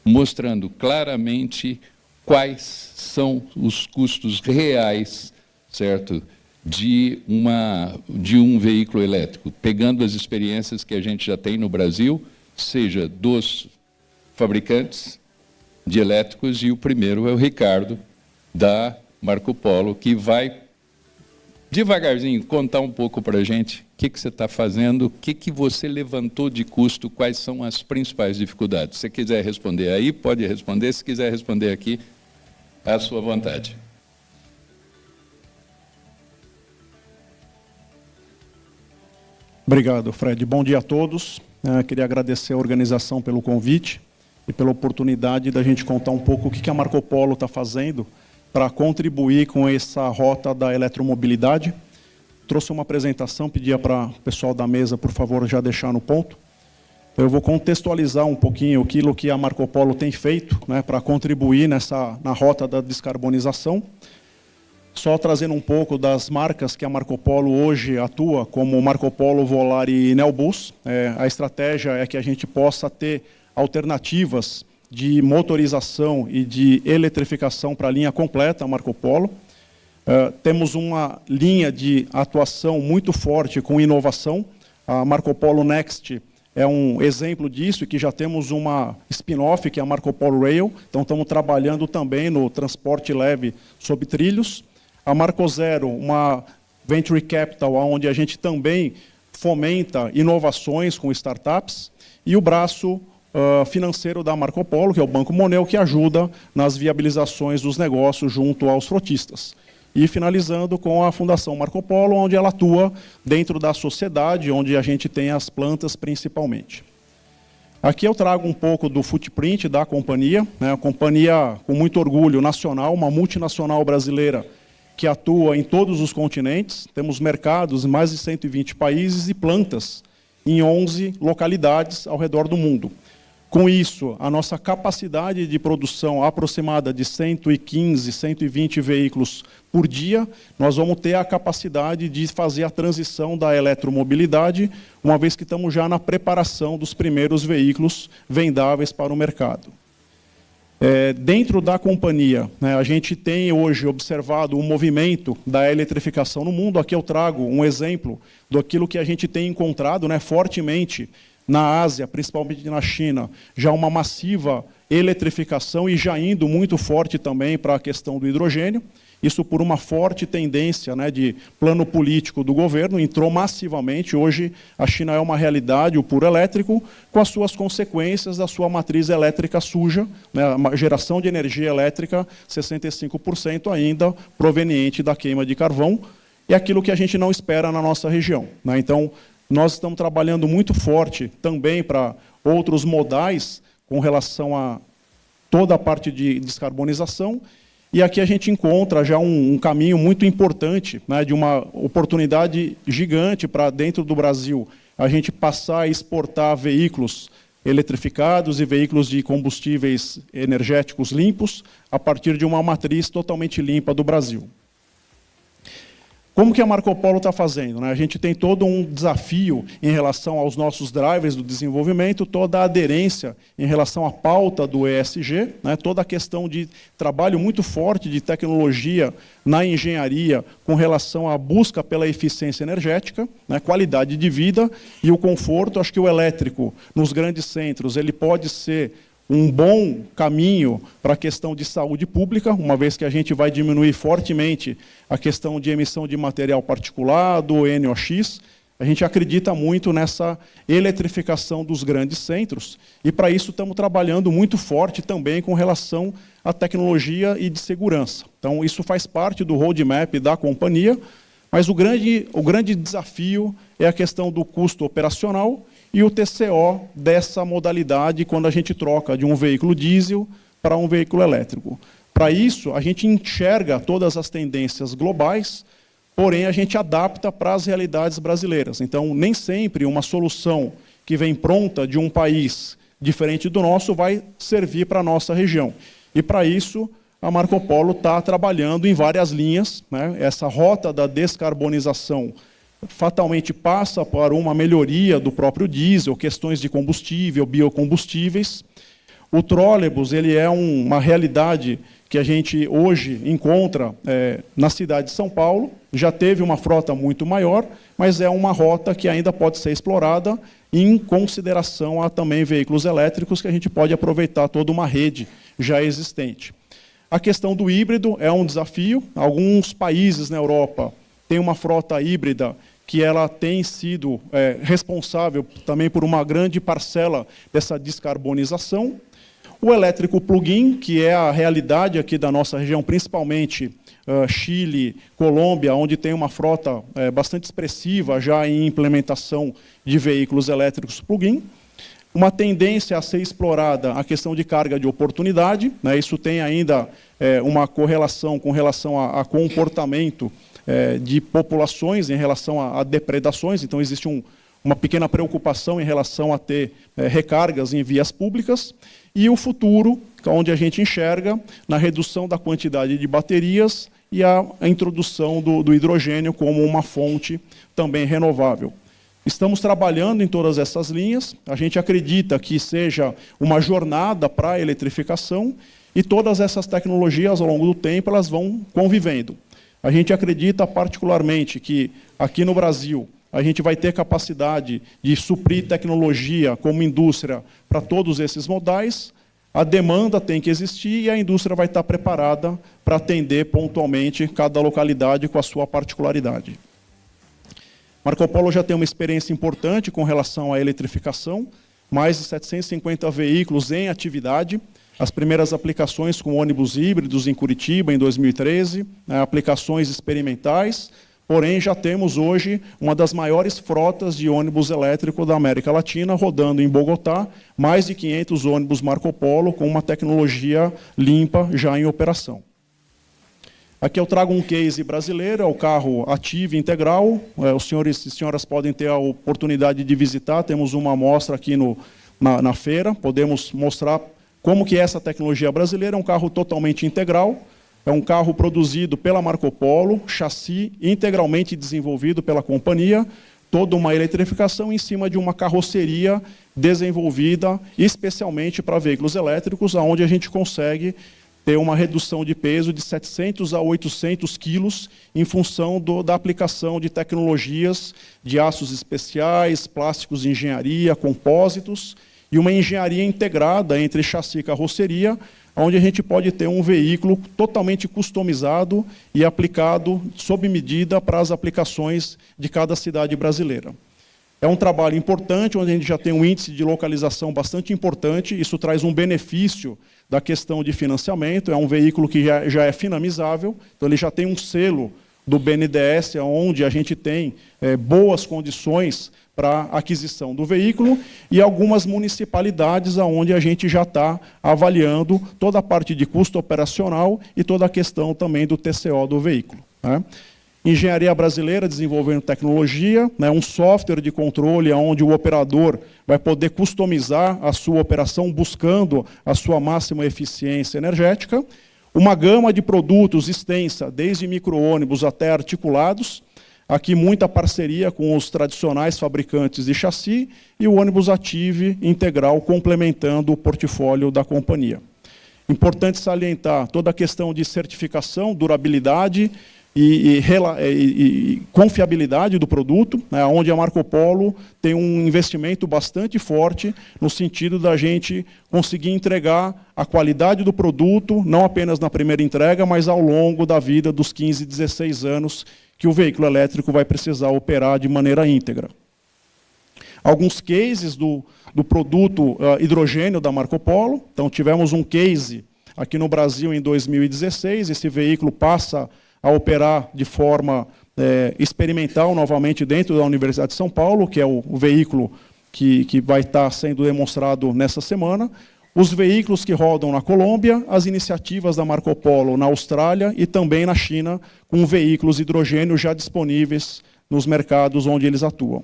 mostrando claramente quais são os custos reais, certo, de um veículo elétrico, pegando as experiências que a gente já tem no Brasil, seja dos fabricantes de elétricos, e o primeiro é o Ricardo, da Marco Polo, que vai, devagarzinho, contar um pouco para a gente o que você está fazendo, o que você levantou de custo, quais são as principais dificuldades. Se você quiser responder aí, pode responder. Se quiser responder aqui, à sua vontade. Obrigado, Fred. Bom dia a todos. Queria agradecer a organização pelo convite e pela oportunidade da gente contar um pouco o que a Marco Polo está fazendo para contribuir com essa rota da eletromobilidade. Trouxe uma apresentação, pedia para o pessoal da mesa, por favor, já deixar no ponto. Eu vou contextualizar um pouquinho aquilo que a Marco Polo tem feito, né, para contribuir na rota da descarbonização. Só trazendo um pouco das marcas que a Marco Polo hoje atua, como Marco Polo, Volare e Neobus. A estratégia é que a gente possa ter alternativas de motorização e de eletrificação para a linha completa Marco Polo. Temos uma linha de atuação muito forte com inovação. A Marco Polo Next é um exemplo disso, e que já temos uma spin-off, que é a Marco Polo Rail. Então, estamos trabalhando também no transporte leve sob trilhos. A Marco Zero, uma venture capital, onde a gente também fomenta inovações com startups. E o braço financeiro da Marco Polo, que é o Banco Moneo, que ajuda nas viabilizações dos negócios junto aos frotistas. E finalizando com a Fundação Marco Polo, onde ela atua dentro da sociedade, onde a gente tem as plantas principalmente. Aqui eu trago um pouco do footprint da companhia, né? A companhia com muito orgulho nacional, uma multinacional brasileira que atua em todos os continentes. Temos mercados em mais de 120 países e plantas em 11 localidades ao redor do mundo. Com isso, a nossa capacidade de produção aproximada de 115, 120 veículos por dia, nós vamos ter a capacidade de fazer a transição da eletromobilidade, uma vez que estamos já na preparação dos primeiros veículos vendáveis para o mercado. Dentro da companhia, né, a gente tem hoje observado o movimento da eletrificação no mundo. Aqui eu trago um exemplo daquilo que a gente tem encontrado, né, fortemente na Ásia, principalmente na China, já uma massiva eletrificação e já indo muito forte também para a questão do hidrogênio. Isso por uma forte tendência, né, de plano político do governo, entrou massivamente. Hoje a China é uma realidade, o puro elétrico, com as suas consequências da sua matriz elétrica suja, né, a geração de energia elétrica, 65% ainda proveniente da queima de carvão, e aquilo que a gente não espera na nossa região, né? Então, nós estamos trabalhando muito forte também para outros modais com relação a toda a parte de descarbonização. E aqui a gente encontra já um caminho muito importante, né, de uma oportunidade gigante para dentro do Brasil, a gente passar a exportar veículos eletrificados e veículos de combustíveis energéticos limpos a partir de uma matriz totalmente limpa do Brasil. Como que a Marco Polo está fazendo, né? A gente tem todo um desafio em relação aos nossos drivers do desenvolvimento, toda a aderência em relação à pauta do ESG, né? Toda a questão de trabalho muito forte de tecnologia na engenharia com relação à busca pela eficiência energética, né? Qualidade de vida e o conforto. Acho que o elétrico, nos grandes centros, ele pode ser um bom caminho para a questão de saúde pública, uma vez que a gente vai diminuir fortemente a questão de emissão de material particulado, NOx. A gente acredita muito nessa eletrificação dos grandes centros, e para isso estamos trabalhando muito forte também com relação à tecnologia e de segurança. Então, isso faz parte do roadmap da companhia, mas o grande desafio é a questão do custo operacional e o TCO dessa modalidade quando a gente troca de um veículo diesel para um veículo elétrico. Para isso, a gente enxerga todas as tendências globais, porém a gente adapta para as realidades brasileiras. Então, nem sempre uma solução que vem pronta de um país diferente do nosso vai servir para a nossa região. E para isso, a Marco Polo está trabalhando em várias linhas, né? Essa rota da descarbonização fatalmente passa por uma melhoria do próprio diesel, questões de combustível, biocombustíveis. O trólebus, ele é uma realidade que a gente hoje encontra na cidade de São Paulo, já teve uma frota muito maior, mas é uma rota que ainda pode ser explorada em consideração a também veículos elétricos, que a gente pode aproveitar toda uma rede já existente. A questão do híbrido é um desafio. Alguns países na Europa têm uma frota híbrida que ela tem sido responsável também por uma grande parcela dessa descarbonização. O elétrico plug-in, que é a realidade aqui da nossa região, principalmente Chile, Colômbia, onde tem uma frota bastante expressiva já em implementação de veículos elétricos plug-in. Uma tendência a ser explorada a questão de carga de oportunidade, né? Isso tem ainda uma correlação com relação a comportamento de populações em relação a depredações. Então, existe uma pequena preocupação em relação a ter recargas em vias públicas. E o futuro, onde a gente enxerga na redução da quantidade de baterias e a introdução do hidrogênio como uma fonte também renovável. Estamos trabalhando em todas essas linhas. A gente acredita que seja uma jornada para a eletrificação, e todas essas tecnologias, ao longo do tempo, elas vão convivendo. A gente acredita particularmente que aqui no Brasil a gente vai ter capacidade de suprir tecnologia como indústria para todos esses modais. A demanda tem que existir e a indústria vai estar preparada para atender pontualmente cada localidade com a sua particularidade. Marco Polo já tem uma experiência importante com relação à eletrificação, mais de 750 veículos em atividade. As primeiras aplicações com ônibus híbridos em Curitiba, em 2013, aplicações experimentais, porém já temos hoje uma das maiores frotas de ônibus elétrico da América Latina, rodando em Bogotá, mais de 500 ônibus Marco Polo com uma tecnologia limpa já em operação. Aqui eu trago um case brasileiro, é o carro Attivi Integral. Os senhores e senhoras podem ter a oportunidade de visitar, temos uma amostra aqui no na feira, podemos mostrar como que essa tecnologia brasileira é um carro totalmente integral, é um carro produzido pela Marco Polo, chassi integralmente desenvolvido pela companhia, toda uma eletrificação em cima de uma carroceria desenvolvida especialmente para veículos elétricos, onde a gente consegue ter uma redução de peso de 700 a 800 quilos em função da aplicação de tecnologias de aços especiais, plásticos de engenharia, compósitos, e uma engenharia integrada entre chassi e carroceria, onde a gente pode ter um veículo totalmente customizado e aplicado sob medida para as aplicações de cada cidade brasileira. É um trabalho importante, onde a gente já tem um índice de localização bastante importante, isso traz um benefício da questão de financiamento, é um veículo que já é finamizável, então ele já tem um selo do BNDES, onde a gente tem boas condições para a aquisição do veículo, e algumas municipalidades onde a gente já está avaliando toda a parte de custo operacional e toda a questão também do TCO do veículo, né? Engenharia brasileira desenvolvendo tecnologia, né, um software de controle onde o operador vai poder customizar a sua operação buscando a sua máxima eficiência energética, uma gama de produtos extensa, desde micro-ônibus até articulados, aqui muita parceria com os tradicionais fabricantes de chassi e o ônibus Ative integral complementando o portfólio da companhia. Importante salientar toda a questão de certificação, durabilidade e confiabilidade do produto, né, onde a Marco Polo tem um investimento bastante forte no sentido da gente conseguir entregar a qualidade do produto, não apenas na primeira entrega, mas ao longo da vida dos 15, 16 anos que o veículo elétrico vai precisar operar de maneira íntegra. Alguns cases do produto hidrogênio da Marco Polo. Então, tivemos um case aqui no Brasil em 2016, esse veículo passa a operar de forma experimental novamente dentro da Universidade de São Paulo, que é o veículo que vai estar sendo demonstrado nessa semana. Os veículos que rodam na Colômbia, as iniciativas da Marco Polo na Austrália e também na China, com veículos hidrogênio já disponíveis nos mercados onde eles atuam.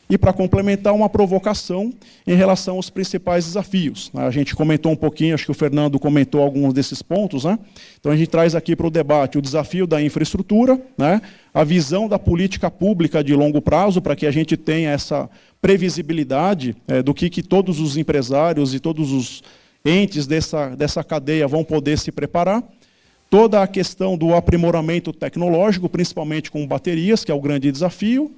E, para complementar, uma provocação em relação aos principais desafios. A gente comentou um pouquinho, acho que o Fernando comentou alguns desses pontos, né? Então, a gente traz aqui para o debate o desafio da infraestrutura, né? A visão da política pública de longo prazo, para que a gente tenha essa previsibilidade do que todos os empresários e todos os entes dessa cadeia vão poder se preparar. Toda a questão do aprimoramento tecnológico, principalmente com baterias, que é o grande desafio,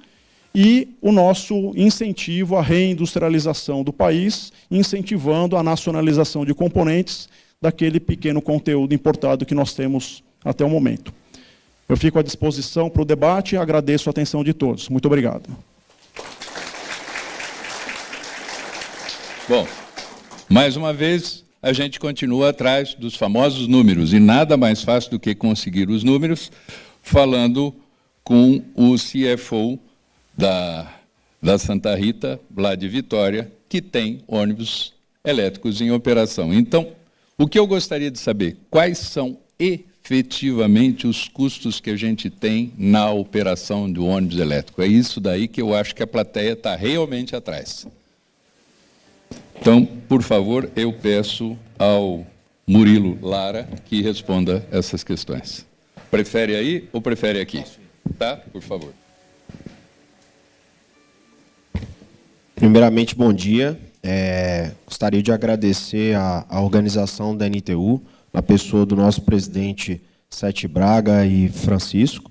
e o nosso incentivo à reindustrialização do país, incentivando a nacionalização de componentes daquele pequeno conteúdo importado que nós temos até o momento. Eu fico à disposição para o debate e agradeço a atenção de todos. Muito obrigado. Bom, mais uma vez, a gente continua atrás dos famosos números, e nada mais fácil do que conseguir os números falando com o CFO da Santa Rita, lá de Vitória, que tem ônibus elétricos em operação. Então, o que eu gostaria de saber, quais são efetivamente os custos que a gente tem na operação do ônibus elétrico? É isso daí que eu acho que a plateia está realmente atrás. Então, por favor, eu peço ao Murilo Lara que responda essas questões. Prefere aí ou prefere aqui? Tá? Por favor. Primeiramente, bom dia. Gostaria de agradecer a organização da NTU, na pessoa do nosso presidente Sete Braga e Francisco,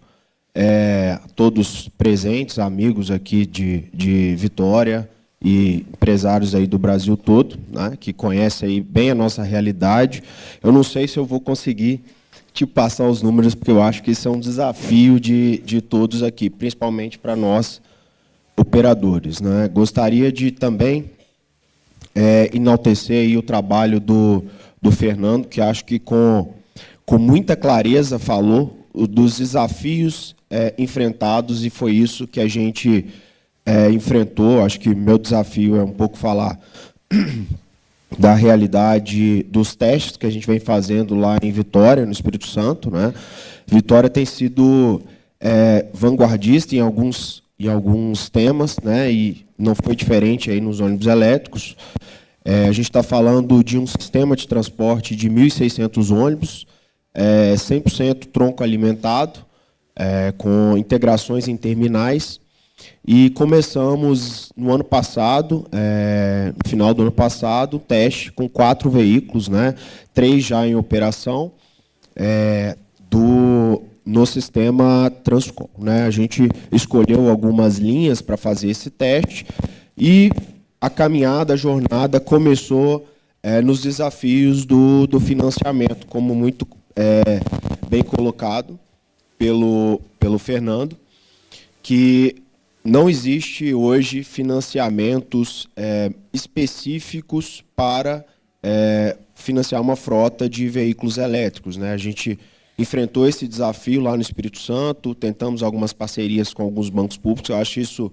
todos presentes, amigos aqui de Vitória e empresários aí do Brasil todo, né, que conhecem aí bem a nossa realidade. Eu não sei se eu vou conseguir te passar os números, porque eu acho que isso é um desafio de todos aqui, principalmente para nós, operadores, né? Gostaria de também enaltecer aí o trabalho do Fernando, que acho que com muita clareza falou dos desafios enfrentados, e foi isso que a gente enfrentou. Acho que meu desafio é um pouco falar da realidade dos testes que a gente vem fazendo lá em Vitória, no Espírito Santo, né? Vitória tem sido vanguardista em alguns em alguns temas, né, e não foi diferente aí nos ônibus elétricos. A gente está falando de um sistema de transporte de 1.600 ônibus, 100% tronco alimentado, com integrações em terminais. E começamos no ano passado, no final do ano passado, um teste com 4 veículos, né, 3 já em operação, no sistema Transcom, né? A gente escolheu algumas linhas para fazer esse teste e a caminhada, a jornada começou nos desafios do financiamento, como muito bem colocado pelo Fernando, que não existe hoje financiamentos específicos para financiar uma frota de veículos elétricos, né? A gente enfrentou esse desafio lá no Espírito Santo, tentamos algumas parcerias com alguns bancos públicos. Eu acho isso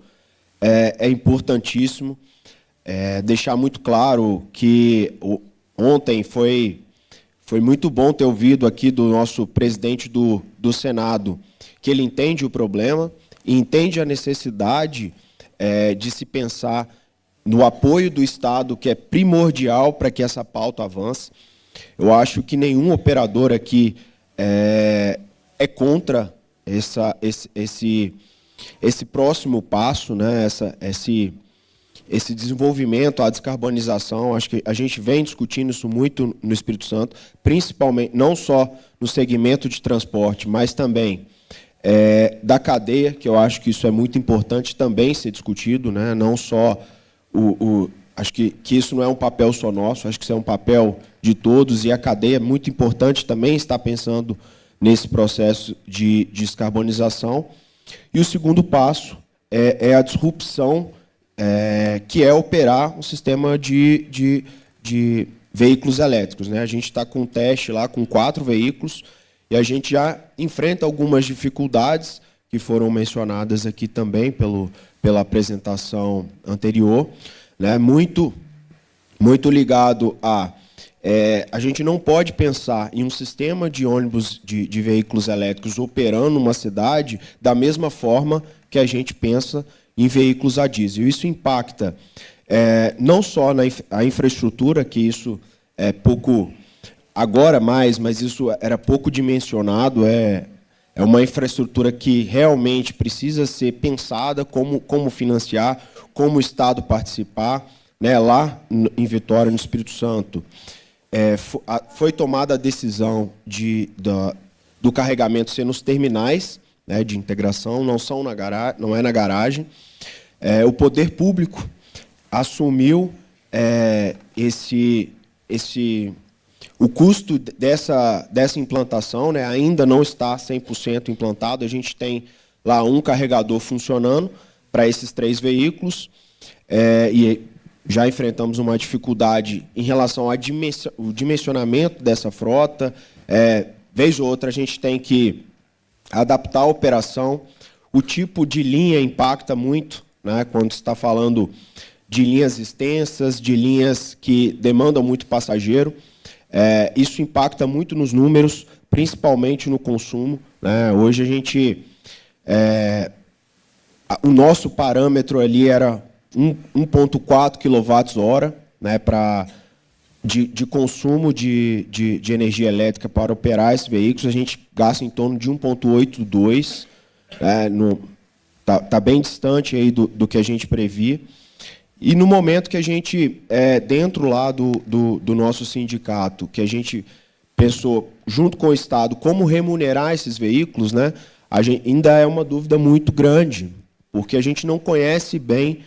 importantíssimo. Deixar muito claro que ontem foi muito bom ter ouvido aqui do nosso presidente do Senado que ele entende o problema e entende a necessidade de se pensar no apoio do Estado, que é primordial para que essa pauta avance. Eu acho que nenhum operador aqui é contra esse próximo passo, né? Esse desenvolvimento, a descarbonização. Acho que a gente vem discutindo isso muito no Espírito Santo, principalmente não só no segmento de transporte, mas também da cadeia, que eu acho que isso é muito importante também ser discutido, né? Não só acho que isso não é um papel só nosso, acho que isso é um papel de todos, e a cadeia é muito importante também estar pensando nesse processo de descarbonização. E o segundo passo é a disrupção, que é operar um sistema de veículos elétricos, né? A gente está com um teste lá com 4 veículos e a gente já enfrenta algumas dificuldades que foram mencionadas aqui também pela apresentação anterior, né? Muito ligado a gente não pode pensar em um sistema de ônibus de veículos elétricos operando numa cidade da mesma forma que a gente pensa em veículos a diesel. Isso impacta não só a infraestrutura, que isso é pouco agora mais, mas isso era pouco dimensionado, é uma infraestrutura que realmente precisa ser pensada, como financiar, como o Estado participar, né? Lá em Vitória, no Espírito Santo, foi tomada a decisão do carregamento ser nos terminais, né, de integração, não é na garagem. O poder público assumiu o custo dessa implantação, né, ainda não está 100% implantado. A gente tem lá um carregador funcionando para esses 3 veículos, e já enfrentamos uma dificuldade em relação ao dimensionamento dessa frota. Vez ou outra, a gente tem que adaptar a operação. O tipo de linha impacta muito, né, quando se está falando de linhas extensas, de linhas que demandam muito passageiro. Isso impacta muito nos números, principalmente no consumo, né? Hoje a gente... o nosso parâmetro ali era 1,4 kWh, né, de consumo de energia elétrica para operar esses veículos. A gente gasta em torno de 1,82, tá bem distante aí do que a gente previa. E no momento que a gente, dentro lá do nosso sindicato, que a gente pensou, junto com o Estado, como remunerar esses veículos, né, ainda é uma dúvida muito grande, porque a gente não conhece bem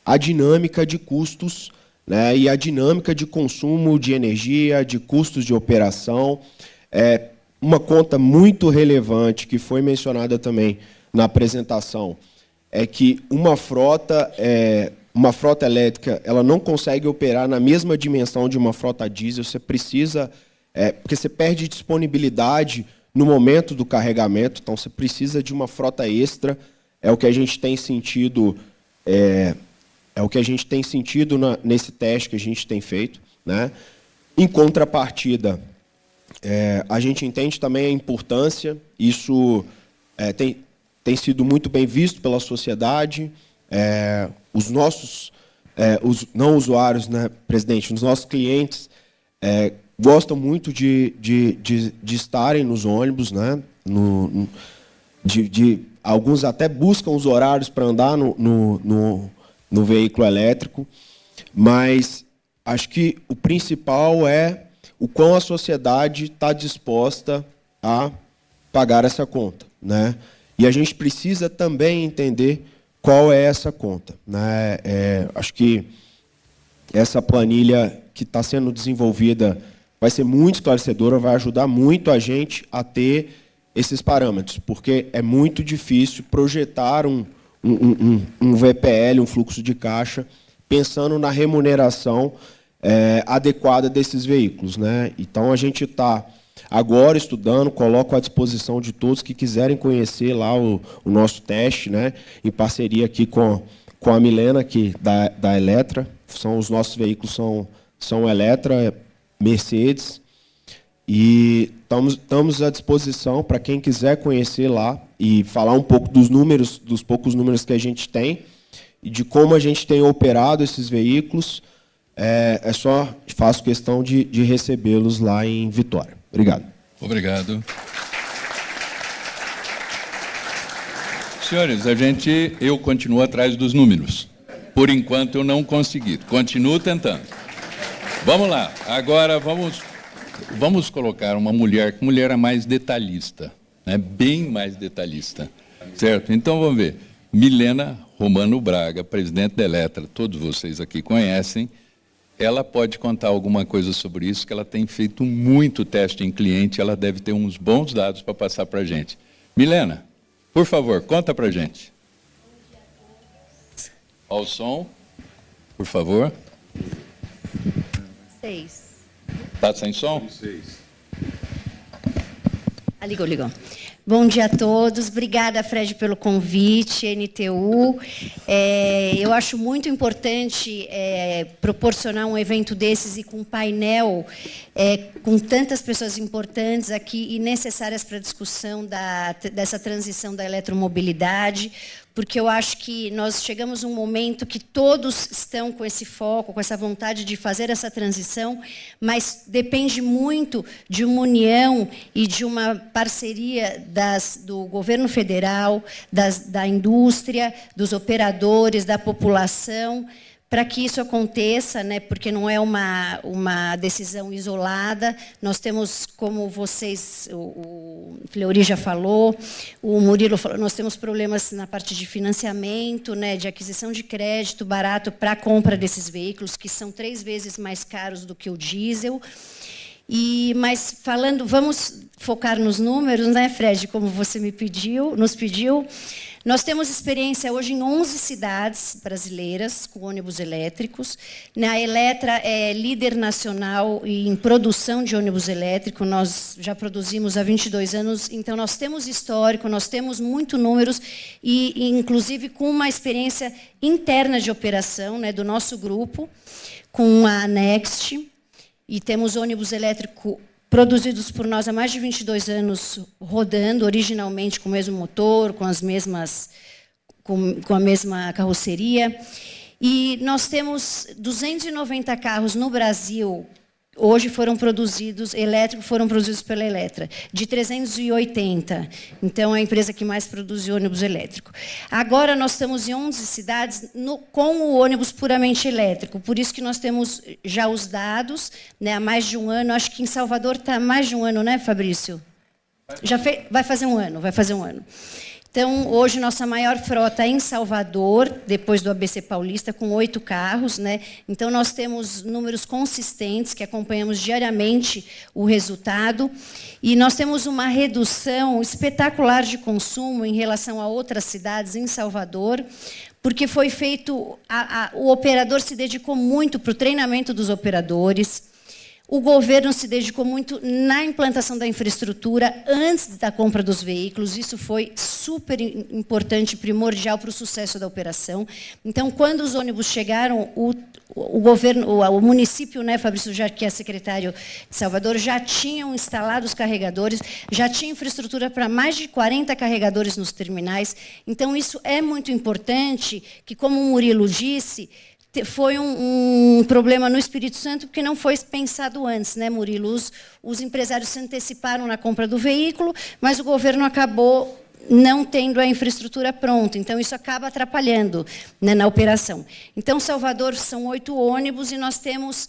a dinâmica de custos, né, e a dinâmica de consumo de energia, de custos de operação. Uma conta muito relevante, que foi mencionada também na apresentação, é que uma frota elétrica, ela não consegue operar na mesma dimensão de uma frota diesel. Você precisa... porque você perde disponibilidade no momento do carregamento, então você precisa de uma frota extra. É o que a gente tem sentido... nesse teste que a gente tem feito, né? Em contrapartida, a gente entende também a importância, isso tem tem sido muito bem visto pela sociedade. Os nossos, os não usuários, né, presidente, os nossos clientes gostam muito de estarem nos ônibus, né, alguns até buscam os horários para andar no veículo elétrico, mas acho que o principal é o quão a sociedade está disposta a pagar essa conta, né? E a gente precisa também entender qual é essa conta, né? Acho que essa planilha que está sendo desenvolvida vai ser muito esclarecedora, vai ajudar muito a gente a ter esses parâmetros, porque é muito difícil projetar um VPL, um fluxo de caixa, pensando na remuneração adequada desses veículos, né? Então, a gente está agora estudando, coloco à disposição de todos que quiserem conhecer lá o nosso teste, né? Em parceria aqui com a Milena, aqui da Eletra. Os nossos veículos são Eletra, Mercedes, e estamos à disposição para quem quiser conhecer lá e falar um pouco dos números, dos poucos números que a gente tem e de como a gente tem operado esses veículos. Só faço questão de recebê-los lá em Vitória. Obrigado. Obrigado. Senhores, eu continuo atrás dos números. Por enquanto eu não consegui. Continuo tentando. Vamos lá. Agora vamos colocar uma mulher, que mulher é mais detalhista, né? Bem mais detalhista. Certo? Então vamos ver. Milena Romano Braga, presidente da Eletra, todos vocês aqui conhecem. Ela pode contar alguma coisa sobre isso, que ela tem feito muito teste em cliente, ela deve ter uns bons dados para passar para a gente. Milena, por favor, conta para a gente. Ao som, por favor. 6. Está sem som? 6. Ligou. Bom dia a todos. Obrigada, Fred, pelo convite, NTU. Eu acho muito importante proporcionar um evento desses e com um painel com tantas pessoas importantes aqui e necessárias para a discussão dessa transição da eletromobilidade, porque eu acho que nós chegamos a um momento que todos estão com esse foco, com essa vontade de fazer essa transição, mas depende muito de uma união e de uma parceria do governo federal, da indústria, dos operadores, da população, para que isso aconteça, né, porque não é uma decisão isolada. Nós temos, como vocês, o Fleury já falou, o Murilo falou, nós temos problemas na parte de financiamento, né, de aquisição de crédito barato para a compra desses veículos, que são 3 vezes mais caros do que o diesel. Mas falando, vamos focar nos números, né, Fred, como você nos pediu. Nós temos experiência hoje em 11 cidades brasileiras com ônibus elétricos. A Eletra é líder nacional em produção de ônibus elétrico. Nós já produzimos há 22 anos, então nós temos histórico, nós temos muitos números e inclusive com uma experiência interna de operação, né, do nosso grupo, com a Next. E temos ônibus elétrico produzidos por nós há mais de 22 anos, rodando originalmente com o mesmo motor, com a mesma carroceria. E nós temos 290 carros no Brasil, hoje elétricos foram produzidos pela Eletra, de 380. Então, é a empresa que mais produz ônibus elétrico. Agora, nós estamos em 11 cidades com o ônibus puramente elétrico. Por isso que nós temos já os dados, né, há mais de um ano. Acho que em Salvador está há mais de um ano, né, Fabrício? Vai fazer um ano. Então, hoje, nossa maior frota é em Salvador, depois do ABC Paulista, com 8 carros, né? Então, nós temos números consistentes, que acompanhamos diariamente o resultado. E nós temos uma redução espetacular de consumo em relação a outras cidades em Salvador, porque foi feito... o operador se dedicou muito para o treinamento dos operadores. O governo se dedicou muito na implantação da infraestrutura antes da compra dos veículos. Isso foi super importante, primordial para o sucesso da operação. Então, quando os ônibus chegaram, o governo, o município, né, Fabrício, já que é secretário de Salvador, já tinham instalado os carregadores, já tinha infraestrutura para mais de 40 carregadores nos terminais. Então, isso é muito importante, que, como o Murilo disse, foi um problema no Espírito Santo, porque não foi pensado antes, né, Murilo? Os empresários se anteciparam na compra do veículo, mas o governo acabou não tendo a infraestrutura pronta. Então, isso acaba atrapalhando, né, na operação. Então, Salvador são 8 ônibus e nós temos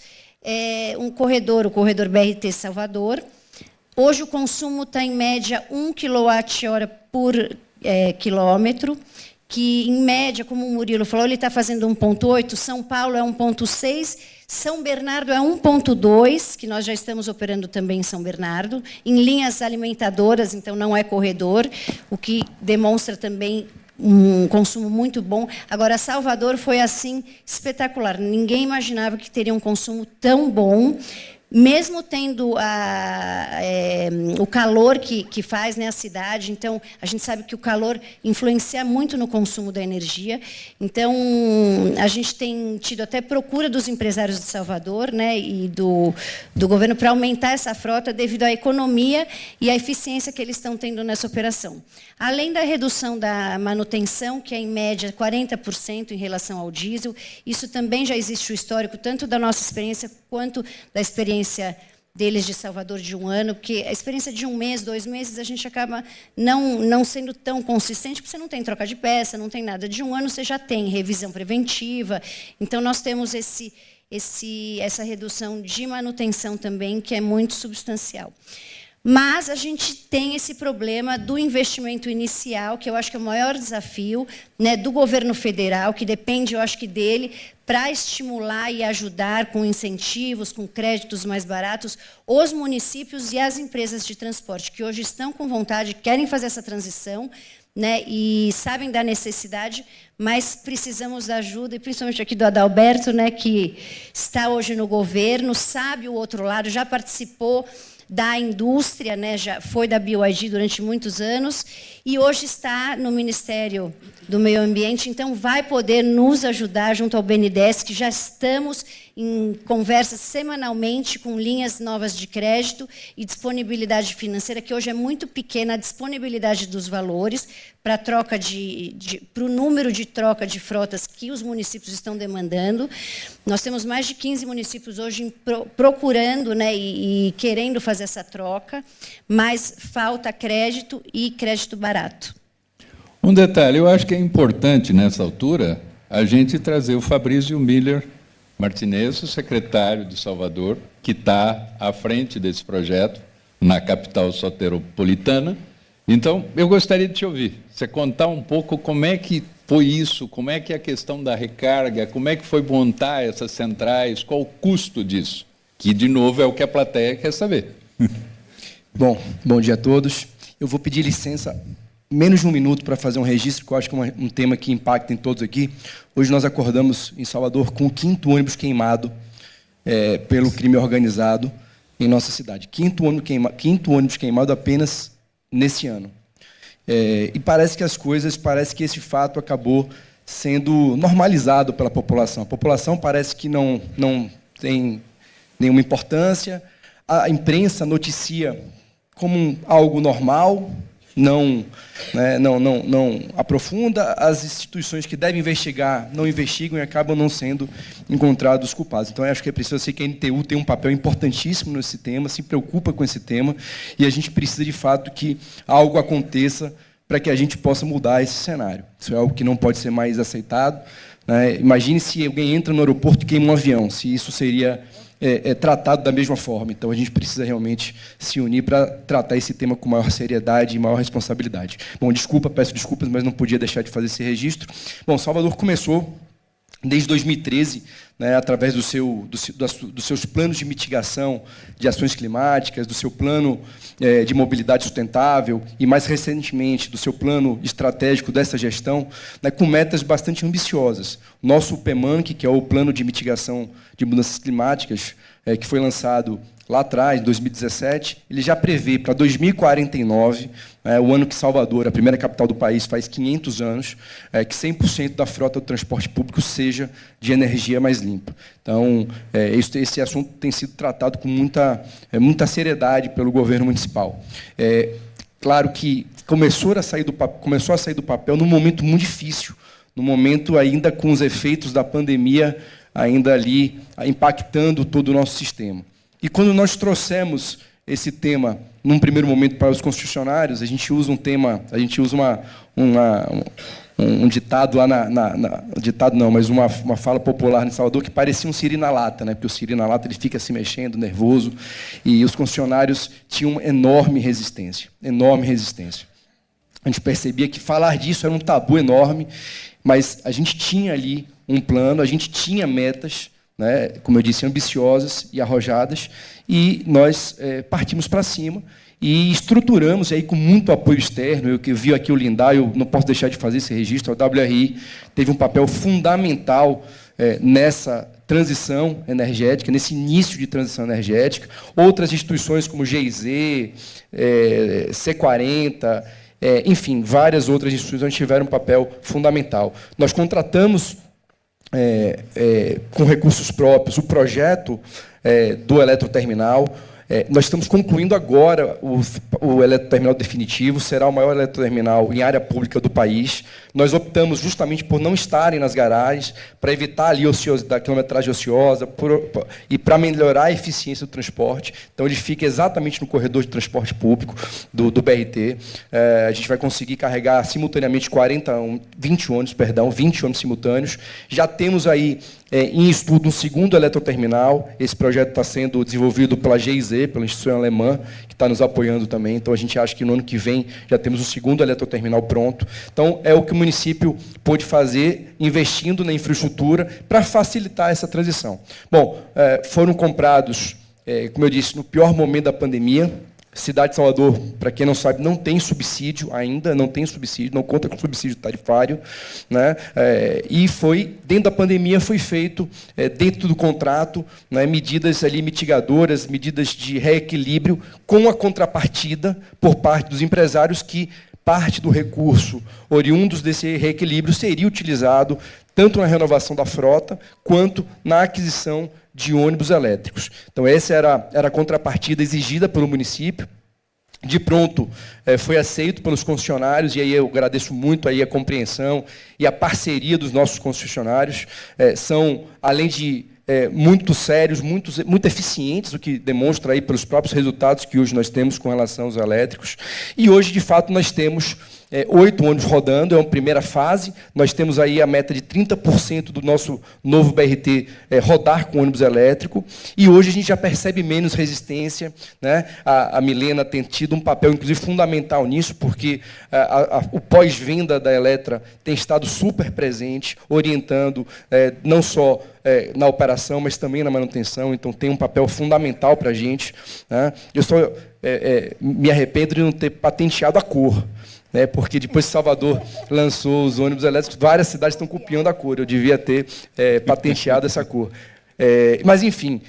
um corredor, o corredor BRT Salvador. Hoje, o consumo está, em média, 1 kWh por quilômetro, que, em média, como o Murilo falou, ele está fazendo 1,8, São Paulo é 1,6, São Bernardo é 1,2, que nós já estamos operando também em São Bernardo, em linhas alimentadoras, então não é corredor, o que demonstra também um consumo muito bom. Agora, Salvador foi, assim, espetacular. Ninguém imaginava que teria um consumo tão bom, mesmo tendo o calor que faz, né, a cidade. Então, a gente sabe que o calor influencia muito no consumo da energia. Então, a gente tem tido até procura dos empresários de Salvador, né, e do governo para aumentar essa frota devido à economia e à eficiência que eles estão tendo nessa operação. Além da redução da manutenção, que é, em média, 40% em relação ao diesel, isso também já existe o histórico, tanto da nossa experiência quanto da experiência deles de Salvador de 1 ano, porque a experiência de 1 mês, 2 meses, a gente acaba não sendo tão consistente, porque você não tem troca de peça, não tem nada. De 1 ano você já tem revisão preventiva. Então, nós temos essa redução de manutenção também, que é muito substancial. Mas a gente tem esse problema do investimento inicial, que eu acho que é o maior desafio, né, do governo federal, que depende, eu acho que dele, para estimular e ajudar com incentivos, com créditos mais baratos, os municípios e as empresas de transporte, que hoje estão com vontade, querem fazer essa transição, né, e sabem da necessidade, mas precisamos da ajuda, e principalmente aqui do Adalberto, né, que está hoje no governo, sabe o outro lado, já participou da indústria, né, já foi da BYD durante muitos anos, e hoje está no Ministério do Meio Ambiente, então vai poder nos ajudar junto ao BNDES, que já estamos em conversas semanalmente com linhas novas de crédito e disponibilidade financeira, que hoje é muito pequena a disponibilidade dos valores para troca para o número de troca de frotas que os municípios estão demandando. Nós temos mais de 15 municípios hoje procurando, né, e querendo fazer essa troca, mas falta crédito e crédito barato. Um detalhe, eu acho que é importante, nessa altura, a gente trazer o Fabrício Miller Martinez, o secretário de Salvador, que está à frente desse projeto, na capital soteropolitana. Então, eu gostaria de te ouvir, você contar um pouco como é que foi isso, como é que é a questão da recarga, como é que foi montar essas centrais, qual o custo disso, que, de novo, é o que a plateia quer saber. Bom dia a todos. Eu vou pedir licença, menos de 1 minuto, para fazer um registro, que eu acho que é um tema que impacta em todos aqui. Hoje nós acordamos em Salvador com o 5º ônibus queimado pelo crime organizado em nossa cidade. 5º ônibus queimado apenas nesse ano. E parece que esse fato acabou sendo normalizado pela população. A população parece que não tem nenhuma importância. A imprensa noticia como algo normal, não aprofunda. As instituições que devem investigar não investigam e acabam não sendo encontrados os culpados. Então, eu acho que é preciso, eu sei que a NTU tem um papel importantíssimo nesse tema, se preocupa com esse tema, e a gente precisa, de fato, que algo aconteça para que a gente possa mudar esse cenário. Isso é algo que não pode ser mais aceitado, né? Imagine se alguém entra no aeroporto e queima um avião, se isso seria tratado da mesma forma. Então, a gente precisa realmente se unir para tratar esse tema com maior seriedade e maior responsabilidade. Bom, peço desculpas, mas não podia deixar de fazer esse registro. Bom, Salvador começou desde 2013, né, através dos seus planos de mitigação de ações climáticas, do seu plano de mobilidade sustentável e, mais recentemente, do seu plano estratégico dessa gestão, né, com metas bastante ambiciosas. Nosso PEMANC, que é o Plano de Mitigação de Mudanças Climáticas, que foi lançado lá atrás, em 2017, ele já prevê para 2049, o ano que Salvador, a primeira capital do país, faz 500 anos, que 100% da frota do transporte público seja de energia mais limpa. Então, esse assunto tem sido tratado com muita seriedade pelo governo municipal. Claro que começou a sair do papel num momento muito difícil, no momento ainda com os efeitos da pandemia ainda ali impactando todo o nosso sistema. E quando nós trouxemos esse tema, num primeiro momento, para os concessionários, a gente usa um ditado lá ditado não, mas uma fala popular em Salvador que parecia um siri na lata, né? Porque o siri na lata ele fica se mexendo, nervoso, e os concessionários tinham enorme resistência. A gente percebia que falar disso era um tabu enorme, mas a gente tinha ali um plano, a gente tinha metas, né, como eu disse, ambiciosas e arrojadas, e nós partimos para cima e estruturamos aí com muito apoio externo. Eu que vi aqui o Lindar, eu não posso deixar de fazer esse registro. A WRI teve um papel fundamental nessa transição energética, nesse início de transição energética. Outras instituições como GIZ, C40, enfim, várias outras instituições tiveram um papel fundamental. Nós contratamos com recursos próprios o projeto do eletroterminal. Nós estamos concluindo agora o eletroterminal definitivo, será o maior eletroterminal em área pública do país. Nós optamos justamente por não estarem nas garagens, para evitar ali a quilometragem ociosa e para melhorar a eficiência do transporte. Então, ele fica exatamente no corredor de transporte público do BRT. A gente vai conseguir carregar simultaneamente 20 ônibus simultâneos. Já temos aí em estudo um segundo eletroterminal. Esse projeto está sendo desenvolvido pela GIZ, pela instituição alemã, que está nos apoiando também. Então, a gente acha que no ano que vem já temos o segundo eletroterminal pronto. Então, é o que o município pôde fazer, investindo na infraestrutura, para facilitar essa transição. Bom, foram comprados, como eu disse, no pior momento da pandemia. Cidade de Salvador, para quem não sabe, não tem subsídio ainda, não conta com subsídio tarifário, né? E dentro da pandemia, foi feito, dentro do contrato, né, medidas ali mitigadoras, medidas de reequilíbrio, com a contrapartida por parte dos empresários que parte do recurso oriundos desse reequilíbrio seria utilizado tanto na renovação da frota, quanto na aquisição de ônibus elétricos. Então, essa era a contrapartida exigida pelo município. De pronto, foi aceito pelos concessionários, e aí eu agradeço muito aí a compreensão e a parceria dos nossos concessionários. São, além de muito sérios, muito eficientes, o que demonstra aí pelos próprios resultados que hoje nós temos com relação aos elétricos. E hoje, de fato, nós temos 8 ônibus rodando, é uma primeira fase. Nós temos aí a meta de 30% do nosso novo BRT rodar com ônibus elétrico, e hoje a gente já percebe menos resistência, né? A Milena tem tido um papel, inclusive, fundamental nisso, porque o pós-venda da Eletra tem estado super presente, orientando não só na operação, mas também na manutenção. Então, tem um papel fundamental para a gente, né? Eu só me arrependo de não ter patenteado a cor, porque depois que Salvador lançou os ônibus elétricos, várias cidades estão copiando a cor. Eu devia ter patenteado essa cor. Mas, enfim,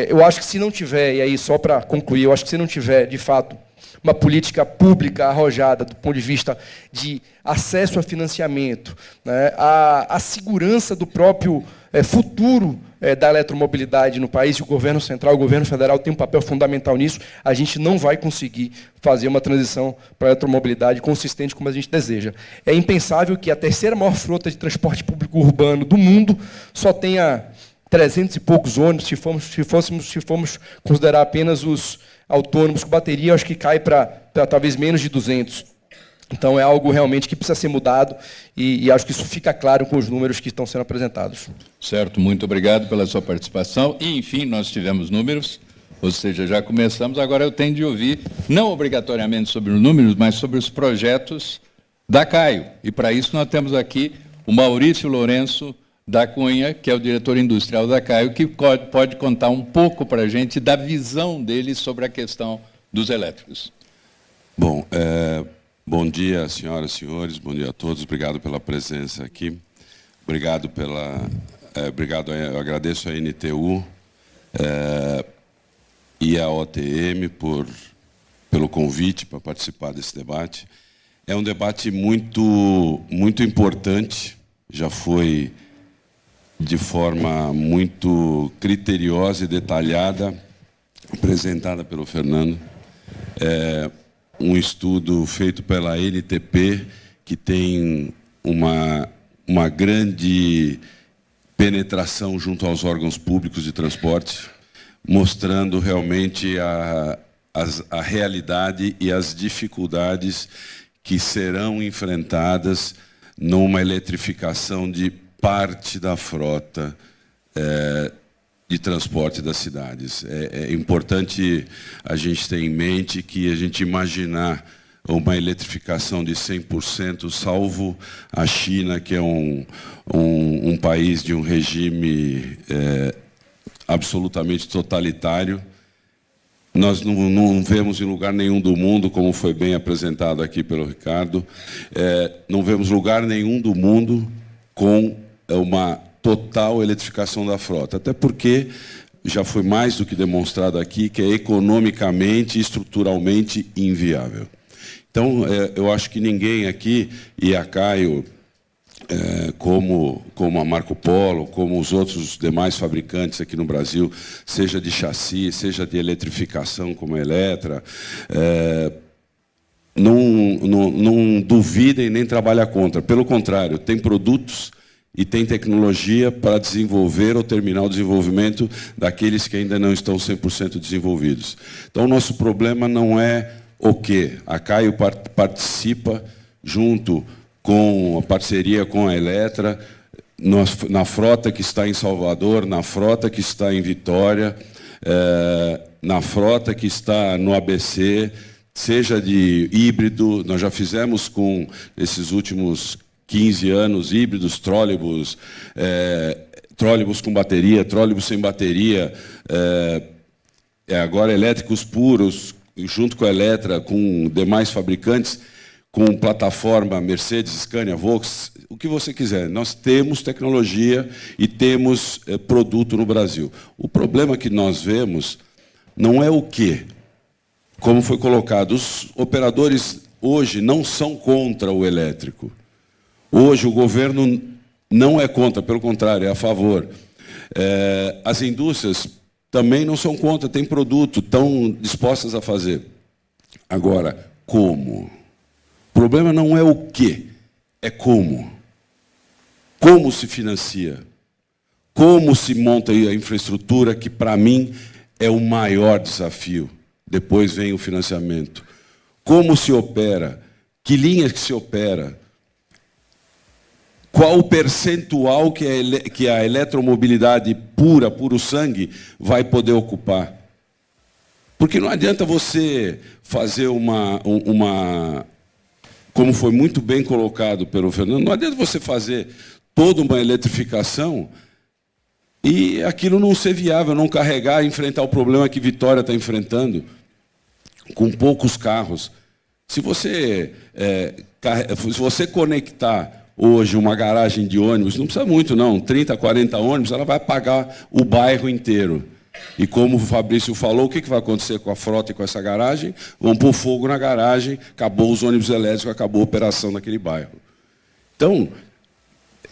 eu acho que se não tiver, e aí só para concluir, eu acho que se não tiver, de fato, uma política pública arrojada do ponto de vista de acesso a financiamento, né, a segurança do próprio futuro da eletromobilidade no país, e o governo central, o governo federal tem um papel fundamental nisso, a gente não vai conseguir fazer uma transição para a eletromobilidade consistente como a gente deseja. É impensável que a terceira maior frota de transporte público urbano do mundo só tenha 300 e poucos ônibus. Se formos considerar apenas os autônomos com bateria, acho que cai para talvez menos de 200. Então, é algo realmente que precisa ser mudado, e acho que isso fica claro com os números que estão sendo apresentados. Certo, muito obrigado pela sua participação. E, enfim, nós tivemos números, ou seja, já começamos. Agora eu tenho de ouvir, não obrigatoriamente sobre os números, mas sobre os projetos da CAIO. E, para isso, nós temos aqui o Maurício Lourenço, da Cunha, que é o diretor industrial da Caio, que pode contar um pouco para a gente da visão dele sobre a questão dos elétricos. Bom, bom dia, senhoras e senhores, bom dia a todos, obrigado pela presença aqui, obrigado eu agradeço a NTU e a OTM pelo convite para participar desse debate. É um debate muito importante, já foi de forma muito criteriosa e detalhada apresentada pelo Fernando. Um estudo feito pela NTP, que tem uma grande penetração junto aos órgãos públicos de transporte, mostrando realmente a realidade e as dificuldades que serão enfrentadas numa eletrificação de parte da frota de transporte das cidades. É importante a gente ter em mente que a gente imaginar uma eletrificação de 100%, salvo a China, que é um país de um regime absolutamente totalitário. Nós não vemos em lugar nenhum do mundo, como foi bem apresentado aqui pelo Ricardo, não vemos lugar nenhum do mundo com uma total eletrificação da frota, até porque já foi mais do que demonstrado aqui que é economicamente e estruturalmente inviável. Então, eu acho que ninguém aqui, e a Caio, como a Marco Polo, como os outros demais fabricantes aqui no Brasil, seja de chassi, seja de eletrificação, como a Eletra, não duvidem nem trabalham contra. Pelo contrário, tem produtos e tem tecnologia para desenvolver ou terminar o desenvolvimento daqueles que ainda não estão 100% desenvolvidos. Então, o nosso problema não é o quê? A Caio participa, junto com a parceria com a Eletra, na frota que está em Salvador, na frota que está em Vitória, na frota que está no ABC, seja de híbrido. Nós já fizemos com esses últimos 15 anos, híbridos, trólebus, trólebus com bateria, trólebus sem bateria, agora elétricos puros, junto com a Eletra, com demais fabricantes, com plataforma Mercedes, Scania, Volks, o que você quiser. Nós temos tecnologia e temos produto no Brasil. O problema que nós vemos não é o quê? Como foi colocado, os operadores hoje não são contra o elétrico. Hoje o governo não é contra, pelo contrário, é a favor. As indústrias também não são contra, têm produto, estão dispostas a fazer. Agora, como? O problema não é o quê, é como. Como se financia? Como se monta a infraestrutura, que, para mim, é o maior desafio. Depois vem o financiamento. Como se opera? Que linhas que se opera? Qual o percentual que a eletromobilidade pura, puro sangue, vai poder ocupar? Porque não adianta você fazer como foi muito bem colocado pelo Fernando, não adianta você fazer toda uma eletrificação e aquilo não ser viável, não carregar, enfrentar o problema que Vitória está enfrentando, com poucos carros. Se você conectar hoje uma garagem de ônibus, não precisa muito não, 30, 40 ônibus, ela vai pagar o bairro inteiro. E como o Fabrício falou, o que vai acontecer com a frota e com essa garagem? Vão pôr fogo na garagem, acabou os ônibus elétricos, acabou a operação naquele bairro. Então,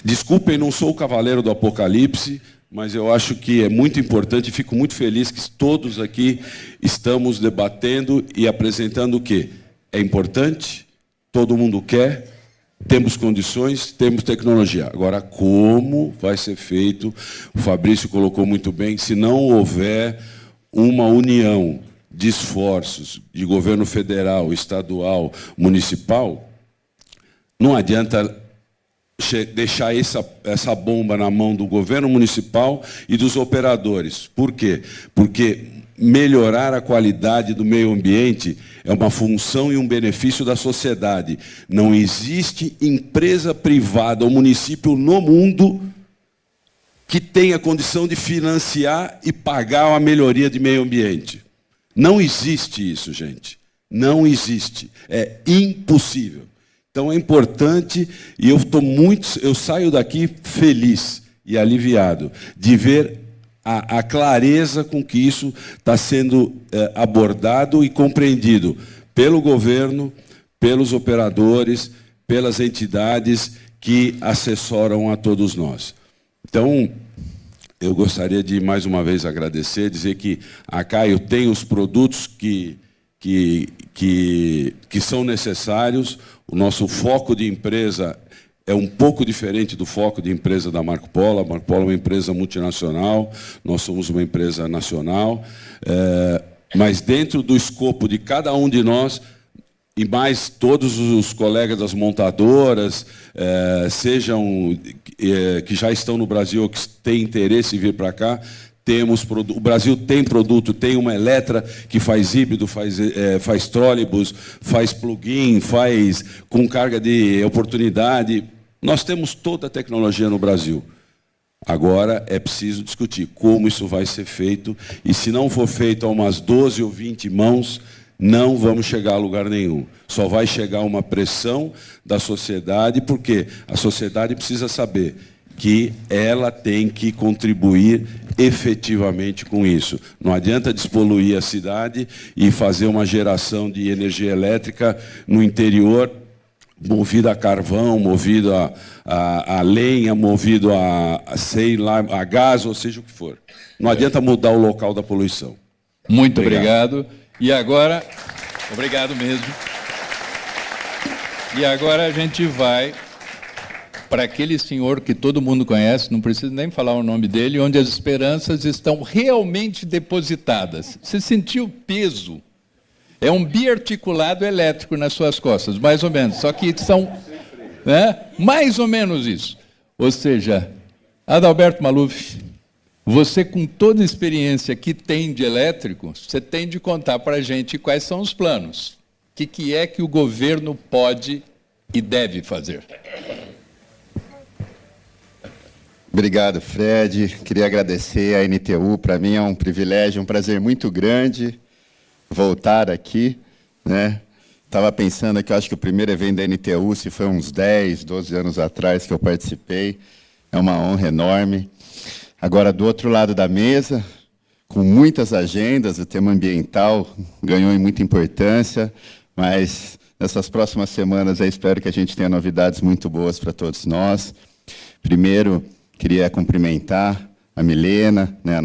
desculpem, não sou o cavaleiro do Apocalipse, mas eu acho que é muito importante e fico muito feliz que todos aqui estamos debatendo e apresentando o quê? É importante, todo mundo quer, temos condições, temos tecnologia. Agora, como vai ser feito? O Fabrício colocou muito bem, se não houver uma união de esforços de governo federal, estadual, municipal, não adianta deixar essa bomba na mão do governo municipal e dos operadores. Por quê? Porque melhorar a qualidade do meio ambiente é uma função e um benefício da sociedade. Não existe empresa privada ou município no mundo que tenha condição de financiar e pagar uma melhoria de meio ambiente. Não existe isso, gente. Não existe. É impossível. Então é importante, e eu saio daqui feliz e aliviado de ver a clareza com que isso está sendo abordado e compreendido pelo governo, pelos operadores, pelas entidades que assessoram a todos nós. Então, eu gostaria de, mais uma vez, agradecer, dizer que a Caio tem os produtos que são necessários. O nosso foco de empresa é um pouco diferente do foco de empresa da Marco Polo. A Marco Polo é uma empresa multinacional, nós somos uma empresa nacional, mas dentro do escopo de cada um de nós, e mais todos os colegas das montadoras, sejam que já estão no Brasil ou que têm interesse em vir para cá, o Brasil tem produto, tem uma Eletra que faz híbrido, faz trólebus, faz plug-in, faz com carga de oportunidade. Nós temos toda a tecnologia no Brasil. Agora é preciso discutir como isso vai ser feito, e se não for feito a umas 12 ou 20 mãos, não vamos chegar a lugar nenhum. Só vai chegar uma pressão da sociedade, porque a sociedade precisa saber que ela tem que contribuir efetivamente com isso. Não adianta despoluir a cidade e fazer uma geração de energia elétrica no interior, movido a carvão, movido a lenha, movido sei lá, a gás, ou seja o que for. Não adianta mudar o local da poluição. Muito obrigado. E agora, obrigado mesmo. E agora a gente vai para aquele senhor que todo mundo conhece, não preciso nem falar o nome dele, onde as esperanças estão realmente depositadas. Você sentiu o peso? É um biarticulado elétrico nas suas costas, mais ou menos. Só que são, né, mais ou menos isso. Ou seja, Adalberto Maluf, você, com toda a experiência que tem de elétrico, você tem de contar para a gente quais são os planos. O que é que o governo pode e deve fazer? Obrigado, Fred. Queria agradecer à NTU. Para mim é um privilégio, um prazer muito grande voltar aqui, né? Estava pensando que eu acho que o primeiro evento da NTU, se foi uns 10, 12 anos atrás que eu participei, é uma honra enorme. Agora, do outro lado da mesa, com muitas agendas, o tema ambiental ganhou em muita importância, mas nessas próximas semanas eu espero que a gente tenha novidades muito boas para todos nós. Primeiro, queria cumprimentar a Milena, né,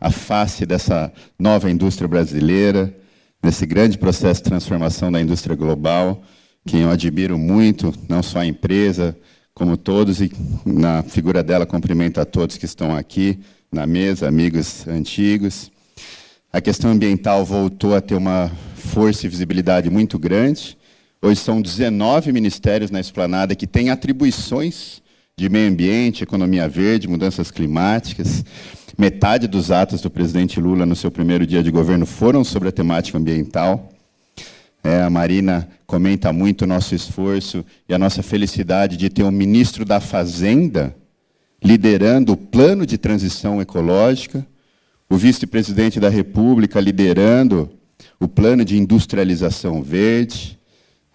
a face dessa nova indústria brasileira, nesse grande processo de transformação da indústria global, quem eu admiro muito, não só a empresa, como todos, e na figura dela cumprimento a todos que estão aqui na mesa, amigos antigos. A questão ambiental voltou a ter uma força e visibilidade muito grande. Hoje são 19 ministérios na esplanada que têm atribuições de meio ambiente, economia verde, mudanças climáticas. Metade dos atos do presidente Lula no seu primeiro dia de governo foram sobre a temática ambiental. A Marina comenta muito o nosso esforço e a nossa felicidade de ter um ministro da Fazenda liderando o plano de transição ecológica, o vice-presidente da República liderando o plano de industrialização verde,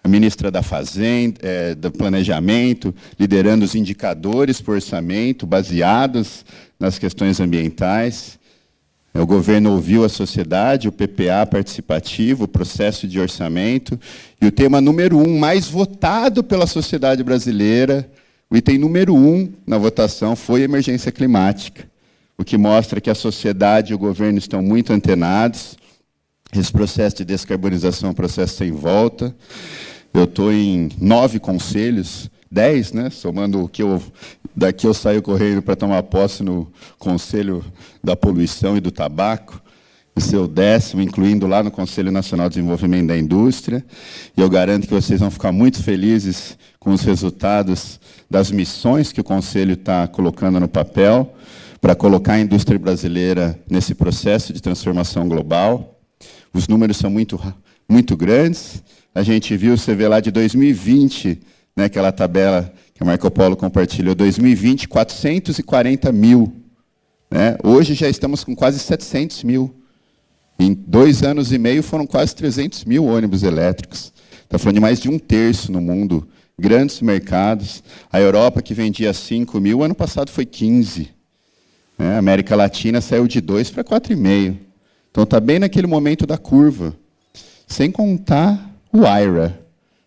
a ministra da Fazenda, do Planejamento, liderando os indicadores por orçamento, baseados nas questões ambientais. O governo ouviu a sociedade, o PPA participativo, o processo de orçamento, e o tema número 1, mais votado pela sociedade brasileira, o item número 1 na votação foi a emergência climática, o que mostra que a sociedade e o governo estão muito antenados. Esse processo de descarbonização é um processo sem volta. Eu estou em 9 conselhos, 10, né? Somando o que daqui eu saio correndo para tomar posse no Conselho da Poluição e do Tabaco, esse é o 10º, incluindo lá no Conselho Nacional de Desenvolvimento da Indústria, e eu garanto que vocês vão ficar muito felizes com os resultados das missões que o Conselho está colocando no papel para colocar a indústria brasileira nesse processo de transformação global. Os números são muito grandes. A gente viu, você vê lá de 2020 né, aquela tabela que a Marco Polo compartilhou, 2020, 440 mil. Né? Hoje já estamos com quase 700 mil. Em 2 anos e meio foram quase 300 mil ônibus elétricos. Está falando de mais de 1/3 no mundo. Grandes mercados. A Europa, que vendia 5 mil, ano passado foi 15. A América Latina saiu de 2 para 4,5. Então está bem naquele momento da curva. Sem contar o IRA,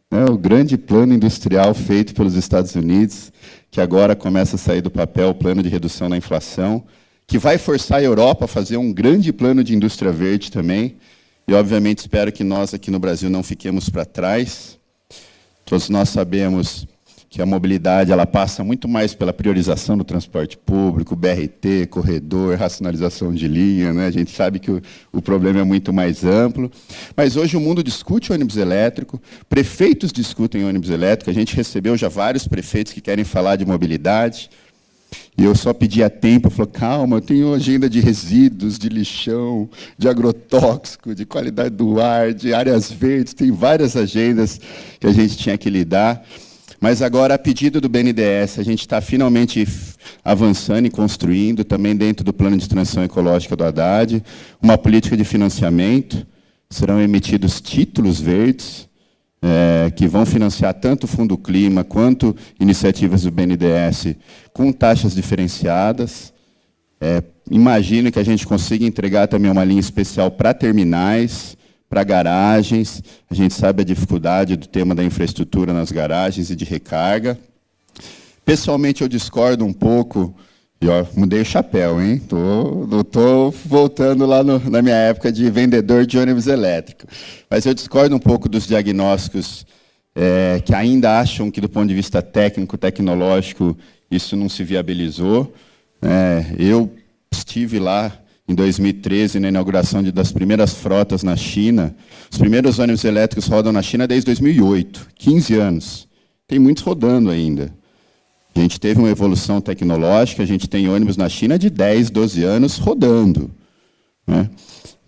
né, o grande plano industrial feito pelos Estados Unidos, que agora começa a sair do papel, o plano de redução da inflação, que vai forçar a Europa a fazer um grande plano de indústria verde também. E, obviamente, espero que nós aqui no Brasil não fiquemos para trás. Todos nós sabemos que a mobilidade ela passa muito mais pela priorização do transporte público, BRT, corredor, racionalização de linha. Né? A gente sabe que o problema é muito mais amplo. Mas hoje o mundo discute ônibus elétrico, prefeitos discutem ônibus elétrico. A gente recebeu já vários prefeitos que querem falar de mobilidade. E eu só pedi a tempo, falou, calma, eu tenho agenda de resíduos, de lixão, de agrotóxico, de qualidade do ar, de áreas verdes, tem várias agendas que a gente tinha que lidar. Mas agora, a pedido do BNDES, a gente está finalmente avançando e construindo, também dentro do Plano de Transição Ecológica do Haddad, uma política de financiamento. Serão emitidos títulos verdes, que vão financiar tanto o Fundo Clima quanto iniciativas do BNDES com taxas diferenciadas. Imagino que a gente consiga entregar também uma linha especial para terminais, para garagens. A gente sabe a dificuldade do tema da infraestrutura nas garagens e de recarga. Pessoalmente, eu discordo um pouco, e ó, mudei o chapéu, hein? Estou voltando lá na minha época de vendedor de ônibus elétrico. Mas eu discordo um pouco dos diagnósticos que ainda acham que, do ponto de vista técnico, tecnológico, isso não se viabilizou. Eu estive lá em 2013, na inauguração das primeiras frotas na China. Os primeiros ônibus elétricos rodam na China desde 2008, 15 anos. Tem muitos rodando ainda. A gente teve uma evolução tecnológica, a gente tem ônibus na China de 10, 12 anos rodando. Né?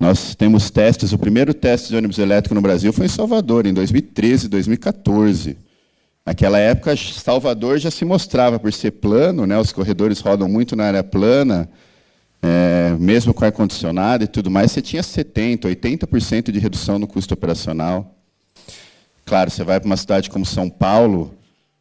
Nós temos testes, o primeiro teste de ônibus elétrico no Brasil foi em Salvador, em 2013, 2014. Naquela época, Salvador já se mostrava por ser plano, né? Os corredores rodam muito na área plana, mesmo com ar-condicionado e tudo mais, você tinha 70%, 80% de redução no custo operacional. Claro, você vai para uma cidade como São Paulo,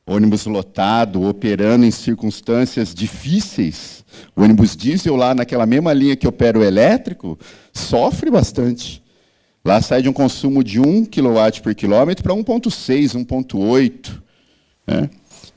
ônibus lotado, operando em circunstâncias difíceis. O ônibus diesel lá, naquela mesma linha que opera o elétrico, sofre bastante. Lá sai de um consumo de 1 kW por quilômetro para 1,6, 1,8. Né?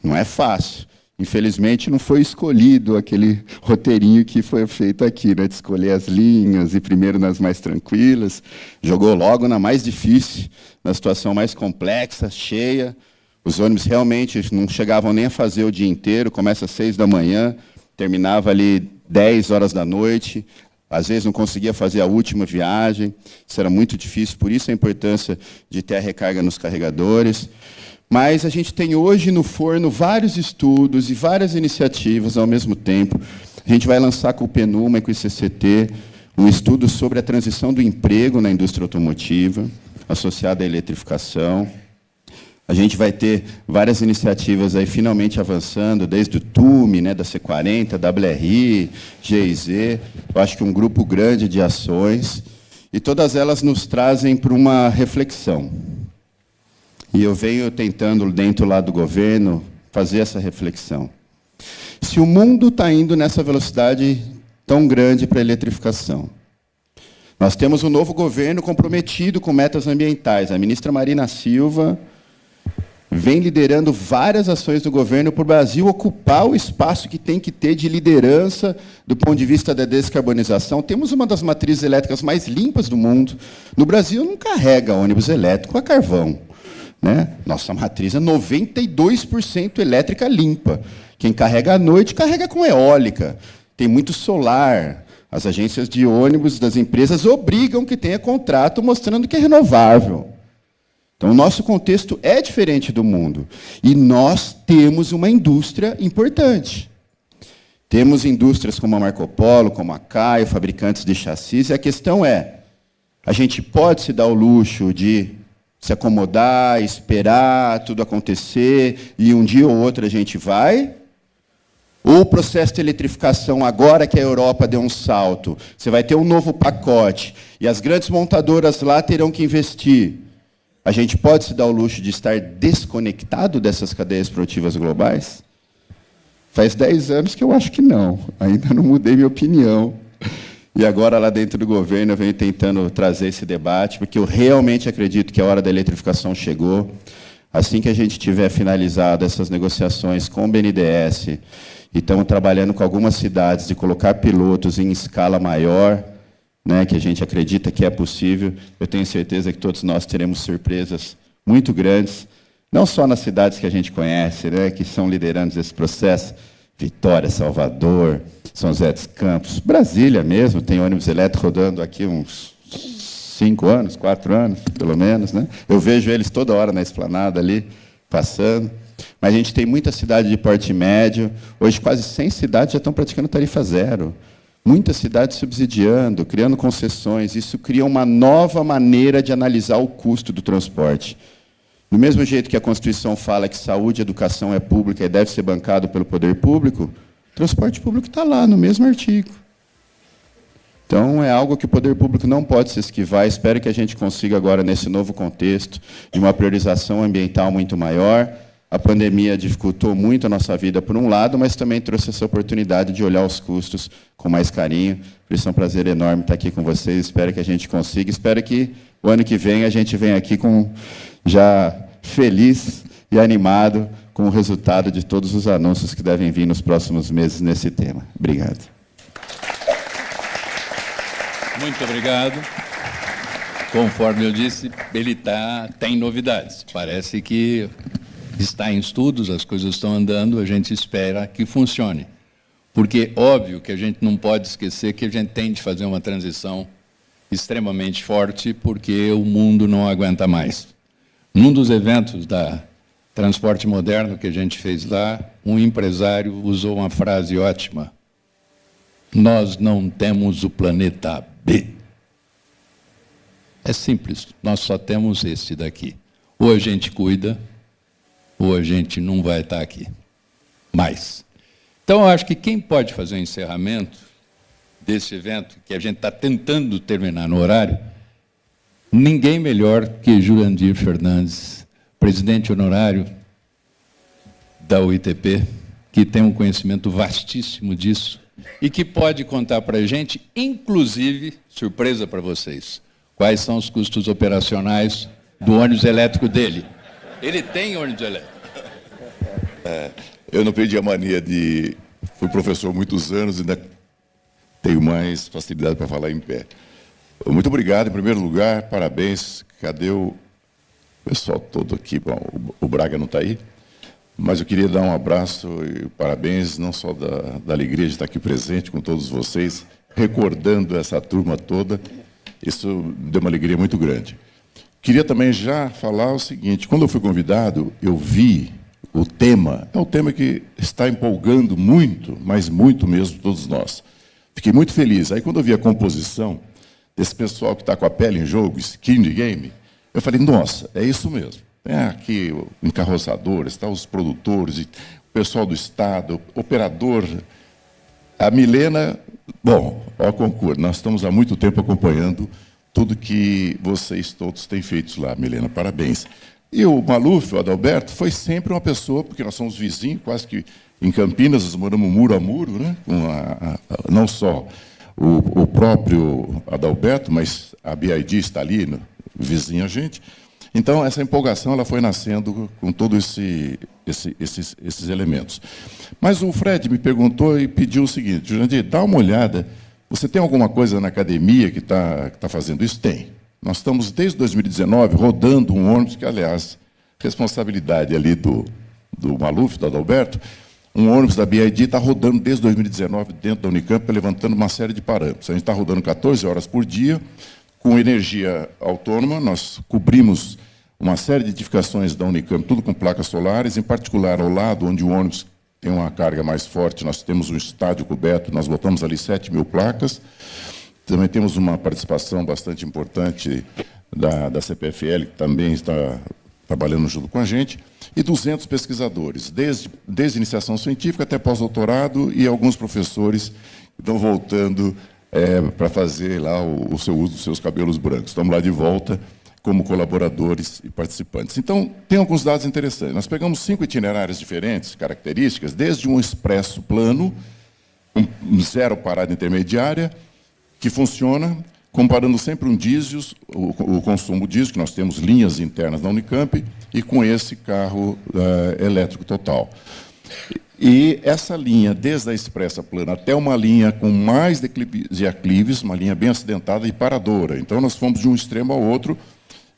Não é fácil. Infelizmente, não foi escolhido aquele roteirinho que foi feito aqui, né, de escolher as linhas, e primeiro nas mais tranquilas, jogou logo na mais difícil, na situação mais complexa, cheia. Os ônibus realmente não chegavam nem a fazer o dia inteiro, começa às 6 da manhã, terminava ali 10 horas da noite, às vezes não conseguia fazer a última viagem, isso era muito difícil, por isso a importância de ter a recarga nos carregadores. Mas a gente tem hoje no forno vários estudos e várias iniciativas ao mesmo tempo. A gente vai lançar com o PNUMA e com o ICCT um estudo sobre a transição do emprego na indústria automotiva, associada à eletrificação. A gente vai ter várias iniciativas aí finalmente avançando, desde o TUME, né, da C40, WRI, GIZ. Eu acho que um grupo grande de ações. E todas elas nos trazem para uma reflexão. E eu venho tentando, dentro lá do governo, fazer essa reflexão. Se o mundo está indo nessa velocidade tão grande para a eletrificação, nós temos um novo governo comprometido com metas ambientais. A ministra Marina Silva vem liderando várias ações do governo para o Brasil ocupar o espaço que tem que ter de liderança do ponto de vista da descarbonização. Temos uma das matrizes elétricas mais limpas do mundo. No Brasil, não carrega ônibus elétrico a carvão. Né? Nossa matriz é 92% elétrica limpa. Quem carrega à noite, carrega com eólica. Tem muito solar. As agências de ônibus das empresas obrigam que tenha contrato mostrando que é renovável. Então, o nosso contexto é diferente do mundo. E nós temos uma indústria importante. Temos indústrias como a Marco Polo, como a Caio, fabricantes de chassis, e a questão é, a gente pode se dar o luxo de Se acomodar, esperar tudo acontecer e um dia ou outro a gente vai? Ou o processo de eletrificação, agora que a Europa deu um salto, você vai ter um novo pacote e as grandes montadoras lá terão que investir. A gente pode se dar o luxo de estar desconectado dessas cadeias produtivas globais? Faz 10 anos que eu acho que não. Ainda não mudei minha opinião. E agora, lá dentro do governo, eu venho tentando trazer esse debate, porque eu realmente acredito que a hora da eletrificação chegou. Assim que a gente tiver finalizado essas negociações com o BNDES, e estamos trabalhando com algumas cidades de colocar pilotos em escala maior, né, que a gente acredita que é possível, eu tenho certeza que todos nós teremos surpresas muito grandes, não só nas cidades que a gente conhece, né, que são liderantes desse processo, Vitória, Salvador, São José dos Campos, Brasília mesmo, tem ônibus elétrico rodando aqui uns 5 anos, 4 anos, pelo menos, né? Eu vejo eles toda hora na esplanada ali, passando. Mas a gente tem muita cidade de porte médio. Hoje, quase 100 cidades já estão praticando tarifa zero. Muitas cidades subsidiando, criando concessões. Isso cria uma nova maneira de analisar o custo do transporte. Do mesmo jeito que a Constituição fala que saúde e educação é pública e deve ser bancado pelo poder público, o transporte público está lá, no mesmo artigo. Então, é algo que o poder público não pode se esquivar. Espero que a gente consiga agora, nesse novo contexto, de uma priorização ambiental muito maior. A pandemia dificultou muito a nossa vida, por um lado, mas também trouxe essa oportunidade de olhar os custos com mais carinho. Por isso é um prazer enorme estar aqui com vocês. Espero que a gente consiga. Espero que o ano que vem a gente venha aqui já feliz e animado com o resultado de todos os anúncios que devem vir nos próximos meses nesse tema. Obrigado. Muito obrigado. Conforme eu disse, ele tem novidades. Parece que está em estudos, as coisas estão andando, a gente espera que funcione. Porque, óbvio, que a gente não pode esquecer que a gente tem de fazer uma transição extremamente forte, porque o mundo não aguenta mais. Num dos eventos da Transporte Moderno que a gente fez lá, um empresário usou uma frase ótima. Nós não temos o planeta B. É simples, nós só temos esse daqui. Ou a gente cuida, ou a gente não vai estar aqui mais. Então, eu acho que quem pode fazer o encerramento desse evento, que a gente está tentando terminar no horário, ninguém melhor que Jurandir Fernandes, presidente honorário da UITP, que tem um conhecimento vastíssimo disso e que pode contar para a gente, inclusive, surpresa para vocês, quais são os custos operacionais do ônibus elétrico dele. Ele tem ônibus elétrico. Eu não perdi a mania de... Fui professor há muitos anos e ainda tenho mais facilidade para falar em pé. Muito obrigado, em primeiro lugar, parabéns. Cadê o pessoal todo aqui? Bom, o Braga não está aí, mas eu queria dar um abraço e parabéns, não só da alegria de estar aqui presente com todos vocês, recordando essa turma toda. Isso deu uma alegria muito grande. Queria também já falar o seguinte, quando eu fui convidado, eu vi o tema, é um tema que está empolgando muito, mas muito mesmo, todos nós. Fiquei muito feliz. Aí, quando eu vi a composição desse pessoal que está com a pele em jogo, skin in the game, eu falei, nossa, é isso mesmo. Tem aqui o encarroçador, está os produtores, o pessoal do Estado, operador. A Milena, bom, ao concurso, nós estamos há muito tempo acompanhando tudo que vocês todos têm feito lá, Milena, parabéns. E o Maluf, o Adalberto, foi sempre uma pessoa, porque nós somos vizinhos, quase que em Campinas, nós moramos muro a muro, né? Não só o próprio Adalberto, mas a BID está ali, vizinho a gente. Então, essa empolgação ela foi nascendo com todos esses elementos. Mas o Fred me perguntou e pediu o seguinte, Jurandir, dá uma olhada, você tem alguma coisa na academia que está fazendo isso? Tem. Nós estamos, desde 2019, rodando um ônibus que, aliás, responsabilidade ali do Maluf, do Adalberto, um ônibus da BID está rodando desde 2019 dentro da Unicamp, levantando uma série de parâmetros. A gente está rodando 14 horas por dia, com energia autônoma, nós cobrimos uma série de edificações da Unicamp, tudo com placas solares, em particular ao lado onde o ônibus tem uma carga mais forte, nós temos um estádio coberto, nós botamos ali 7.000 placas. Também temos uma participação bastante importante da CPFL, que também está trabalhando junto com a gente, e 200 pesquisadores, desde iniciação científica até pós-doutorado, e alguns professores que estão voltando para fazer lá o seu uso dos seus cabelos brancos. Estamos lá de volta como colaboradores e participantes. Então, tem alguns dados interessantes. Nós pegamos 5 itinerários diferentes, características, desde um expresso plano, um zero parada intermediária, que funciona, comparando sempre um diesel, o consumo diesel, que nós temos linhas internas na Unicamp, e com esse carro elétrico total. E essa linha, desde a expressa plana até uma linha com mais declives e aclives, uma linha bem acidentada e paradora. Então, nós fomos de um extremo ao outro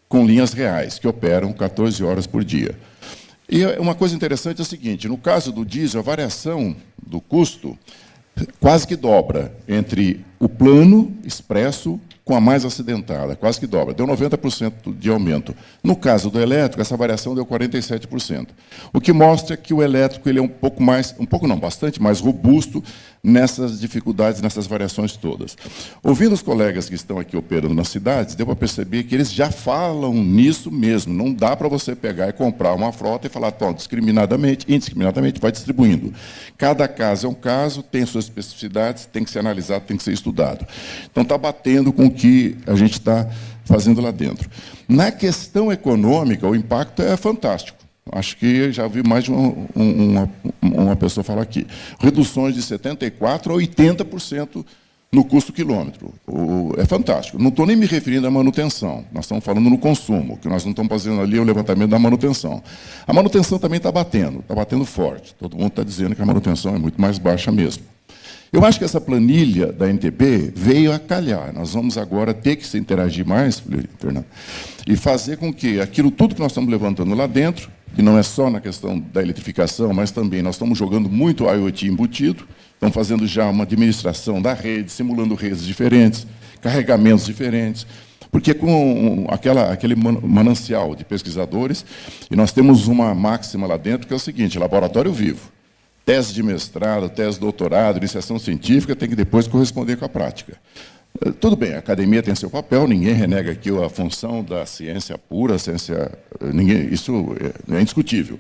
com linhas reais, que operam 14 horas por dia. E uma coisa interessante é o seguinte, no caso do diesel, a variação do custo quase que dobra entre o plano expresso com a mais acidentada, quase que dobra, deu 90% de aumento. No caso do elétrico, essa variação deu 47%. O que mostra que o elétrico ele é bastante mais robusto nessas dificuldades, nessas variações todas. Ouvindo os colegas que estão aqui operando nas cidades, deu para perceber que eles já falam nisso mesmo. Não dá para você pegar e comprar uma frota e falar, indiscriminadamente, vai distribuindo. Cada caso é um caso, tem suas especificidades, tem que ser analisado, tem que ser estudado. Então, está batendo com o que a gente está fazendo lá dentro. Na questão econômica, o impacto é fantástico. Acho que já vi mais de uma pessoa falar aqui. Reduções de 74% a 80% no custo quilômetro. É fantástico. Não estou nem me referindo à manutenção. Nós estamos falando no consumo, que nós não estamos fazendo ali o levantamento da manutenção. A manutenção também está batendo forte. Todo mundo está dizendo que a manutenção é muito mais baixa mesmo. Eu acho que essa planilha da NTB veio a calhar. Nós vamos agora ter que se interagir mais, Fernando, e fazer com que aquilo tudo que nós estamos levantando lá dentro, que não é só na questão da eletrificação, mas também nós estamos jogando muito IoT embutido, estamos fazendo já uma administração da rede, simulando redes diferentes, carregamentos diferentes, porque com aquele manancial de pesquisadores, e nós temos uma máxima lá dentro, que é o seguinte, laboratório vivo. Tese de mestrado, tese de doutorado, iniciação científica, tem que depois corresponder com a prática. Tudo bem, a academia tem seu papel, ninguém renega aqui a função da ciência pura, isso é indiscutível.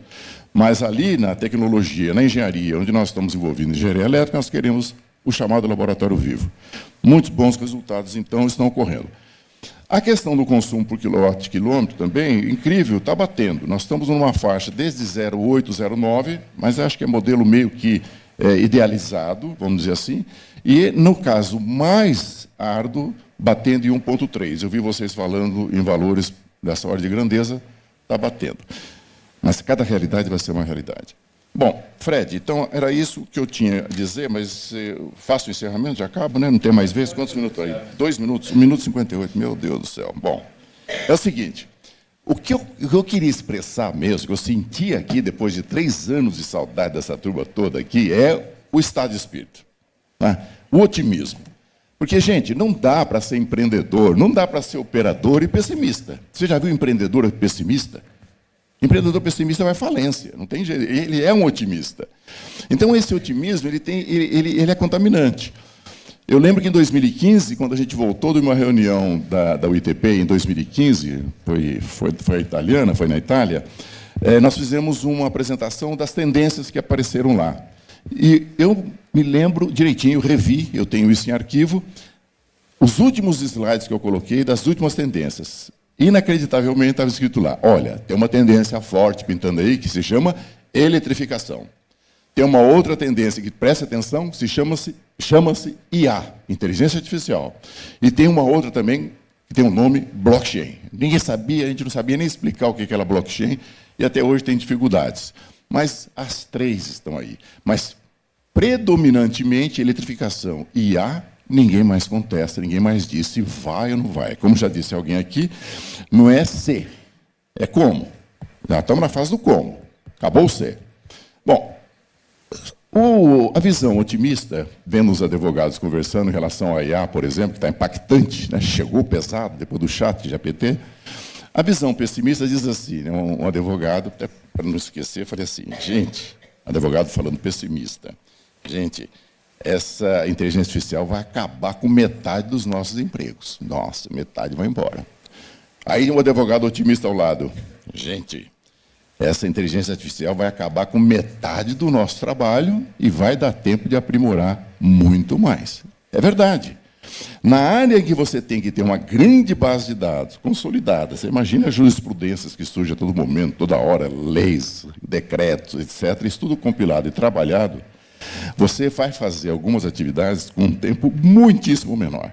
Mas ali, na tecnologia, na engenharia, onde nós estamos envolvidos em engenharia elétrica, nós queremos o chamado laboratório vivo. Muitos bons resultados, então, estão ocorrendo. A questão do consumo por quilowatt-quilômetro também, incrível, está batendo. Nós estamos numa faixa desde 0,8, 0,9, mas acho que é modelo meio que idealizado, vamos dizer assim, e, no caso mais árduo, batendo em 1,3. Eu vi vocês falando em valores dessa ordem de grandeza, está batendo. Mas cada realidade vai ser uma realidade. Bom, Fred, então era isso que eu tinha a dizer, mas faço o encerramento, já acabo, né? Não tem mais vez? Quantos minutos aí? 2 minutos? 1 minuto e 58, meu Deus do céu. Bom, é o seguinte, o que eu queria expressar mesmo, que eu senti aqui, depois de 3 anos de saudade dessa turma toda aqui, é o estado de espírito, né? O otimismo. Porque, gente, não dá para ser empreendedor, não dá para ser operador e pessimista. Você já viu empreendedor pessimista? Empreendedor pessimista vai à falência, não tem jeito, ele é um otimista. Então, esse otimismo ele é contaminante. Eu lembro que em 2015, quando a gente voltou de uma reunião da UITP, em 2015, foi italiana, foi na Itália, nós fizemos uma apresentação das tendências que apareceram lá. E eu me lembro direitinho, revi, eu tenho isso em arquivo, os últimos slides que eu coloquei das últimas tendências. Inacreditavelmente estava escrito lá, olha, tem uma tendência forte pintando aí que se chama eletrificação. Tem uma outra tendência que, preste atenção, que chama-se IA, inteligência artificial. E tem uma outra também que tem o nome blockchain. Ninguém sabia, a gente não sabia nem explicar o que era blockchain, e até hoje tem dificuldades. Mas as 3 estão aí. Mas, predominantemente, eletrificação e IA, ninguém mais contesta, ninguém mais diz se vai ou não vai. Como já disse alguém aqui, não é se, é como. Já estamos na fase do como. Acabou o se. Bom, a visão otimista, vendo os advogados conversando em relação à IA, por exemplo, que está impactante, né? Chegou pesado depois do chat de GPT. A visão pessimista diz assim, né? Um advogado, até para não esquecer, falei assim, gente, advogado falando pessimista, gente, essa inteligência artificial vai acabar com metade dos nossos empregos. Nossa, metade vai embora. Aí um advogado otimista ao lado. Gente, essa inteligência artificial vai acabar com metade do nosso trabalho e vai dar tempo de aprimorar muito mais. É verdade. Na área em que você tem que ter uma grande base de dados consolidada, você imagina as jurisprudências que surgem a todo momento, toda hora, leis, decretos, etc., isso tudo compilado e trabalhado, você vai fazer algumas atividades com um tempo muitíssimo menor.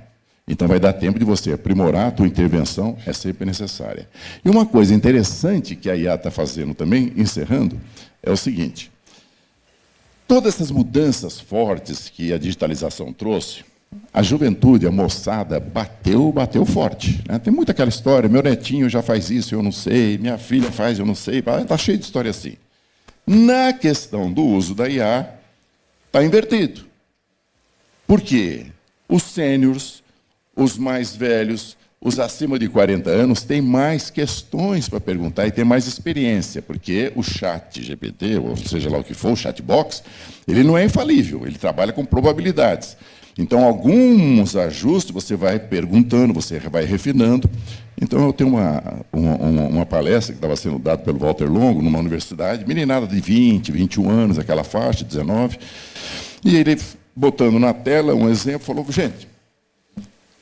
Então, vai dar tempo de você aprimorar, a tua intervenção é sempre necessária. E uma coisa interessante que a IA está fazendo também, encerrando, é o seguinte. Todas essas mudanças fortes que a digitalização trouxe, a juventude, a moçada, bateu forte. Né? Tem muita aquela história, meu netinho já faz isso, eu não sei, minha filha faz, eu não sei, está cheio de história assim. Na questão do uso da IA, está invertido. Por quê? Os sêniors, os mais velhos, os acima de 40 anos, têm mais questões para perguntar e têm mais experiência, porque o chat GPT, ou seja lá o que for, o chatbox, ele não é infalível, ele trabalha com probabilidades. Então, alguns ajustes você vai perguntando, você vai refinando. Então, eu tenho uma palestra que estava sendo dada pelo Walter Longo, numa universidade, meninada de 20, 21 anos, aquela faixa, 19, e ele, botando na tela um exemplo, falou, gente,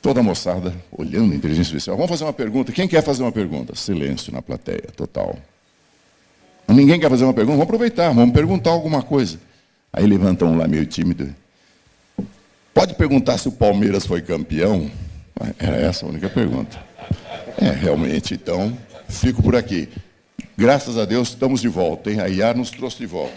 toda a moçada olhando a inteligência artificial, vamos fazer uma pergunta. Quem quer fazer uma pergunta? Silêncio na plateia, total. Ninguém quer fazer uma pergunta? Vamos aproveitar, vamos perguntar alguma coisa. Aí levanta um lá meio tímido. Pode perguntar se o Palmeiras foi campeão? Era essa a única pergunta. Realmente, então, fico por aqui. Graças a Deus, estamos de volta, hein? A IA nos trouxe de volta.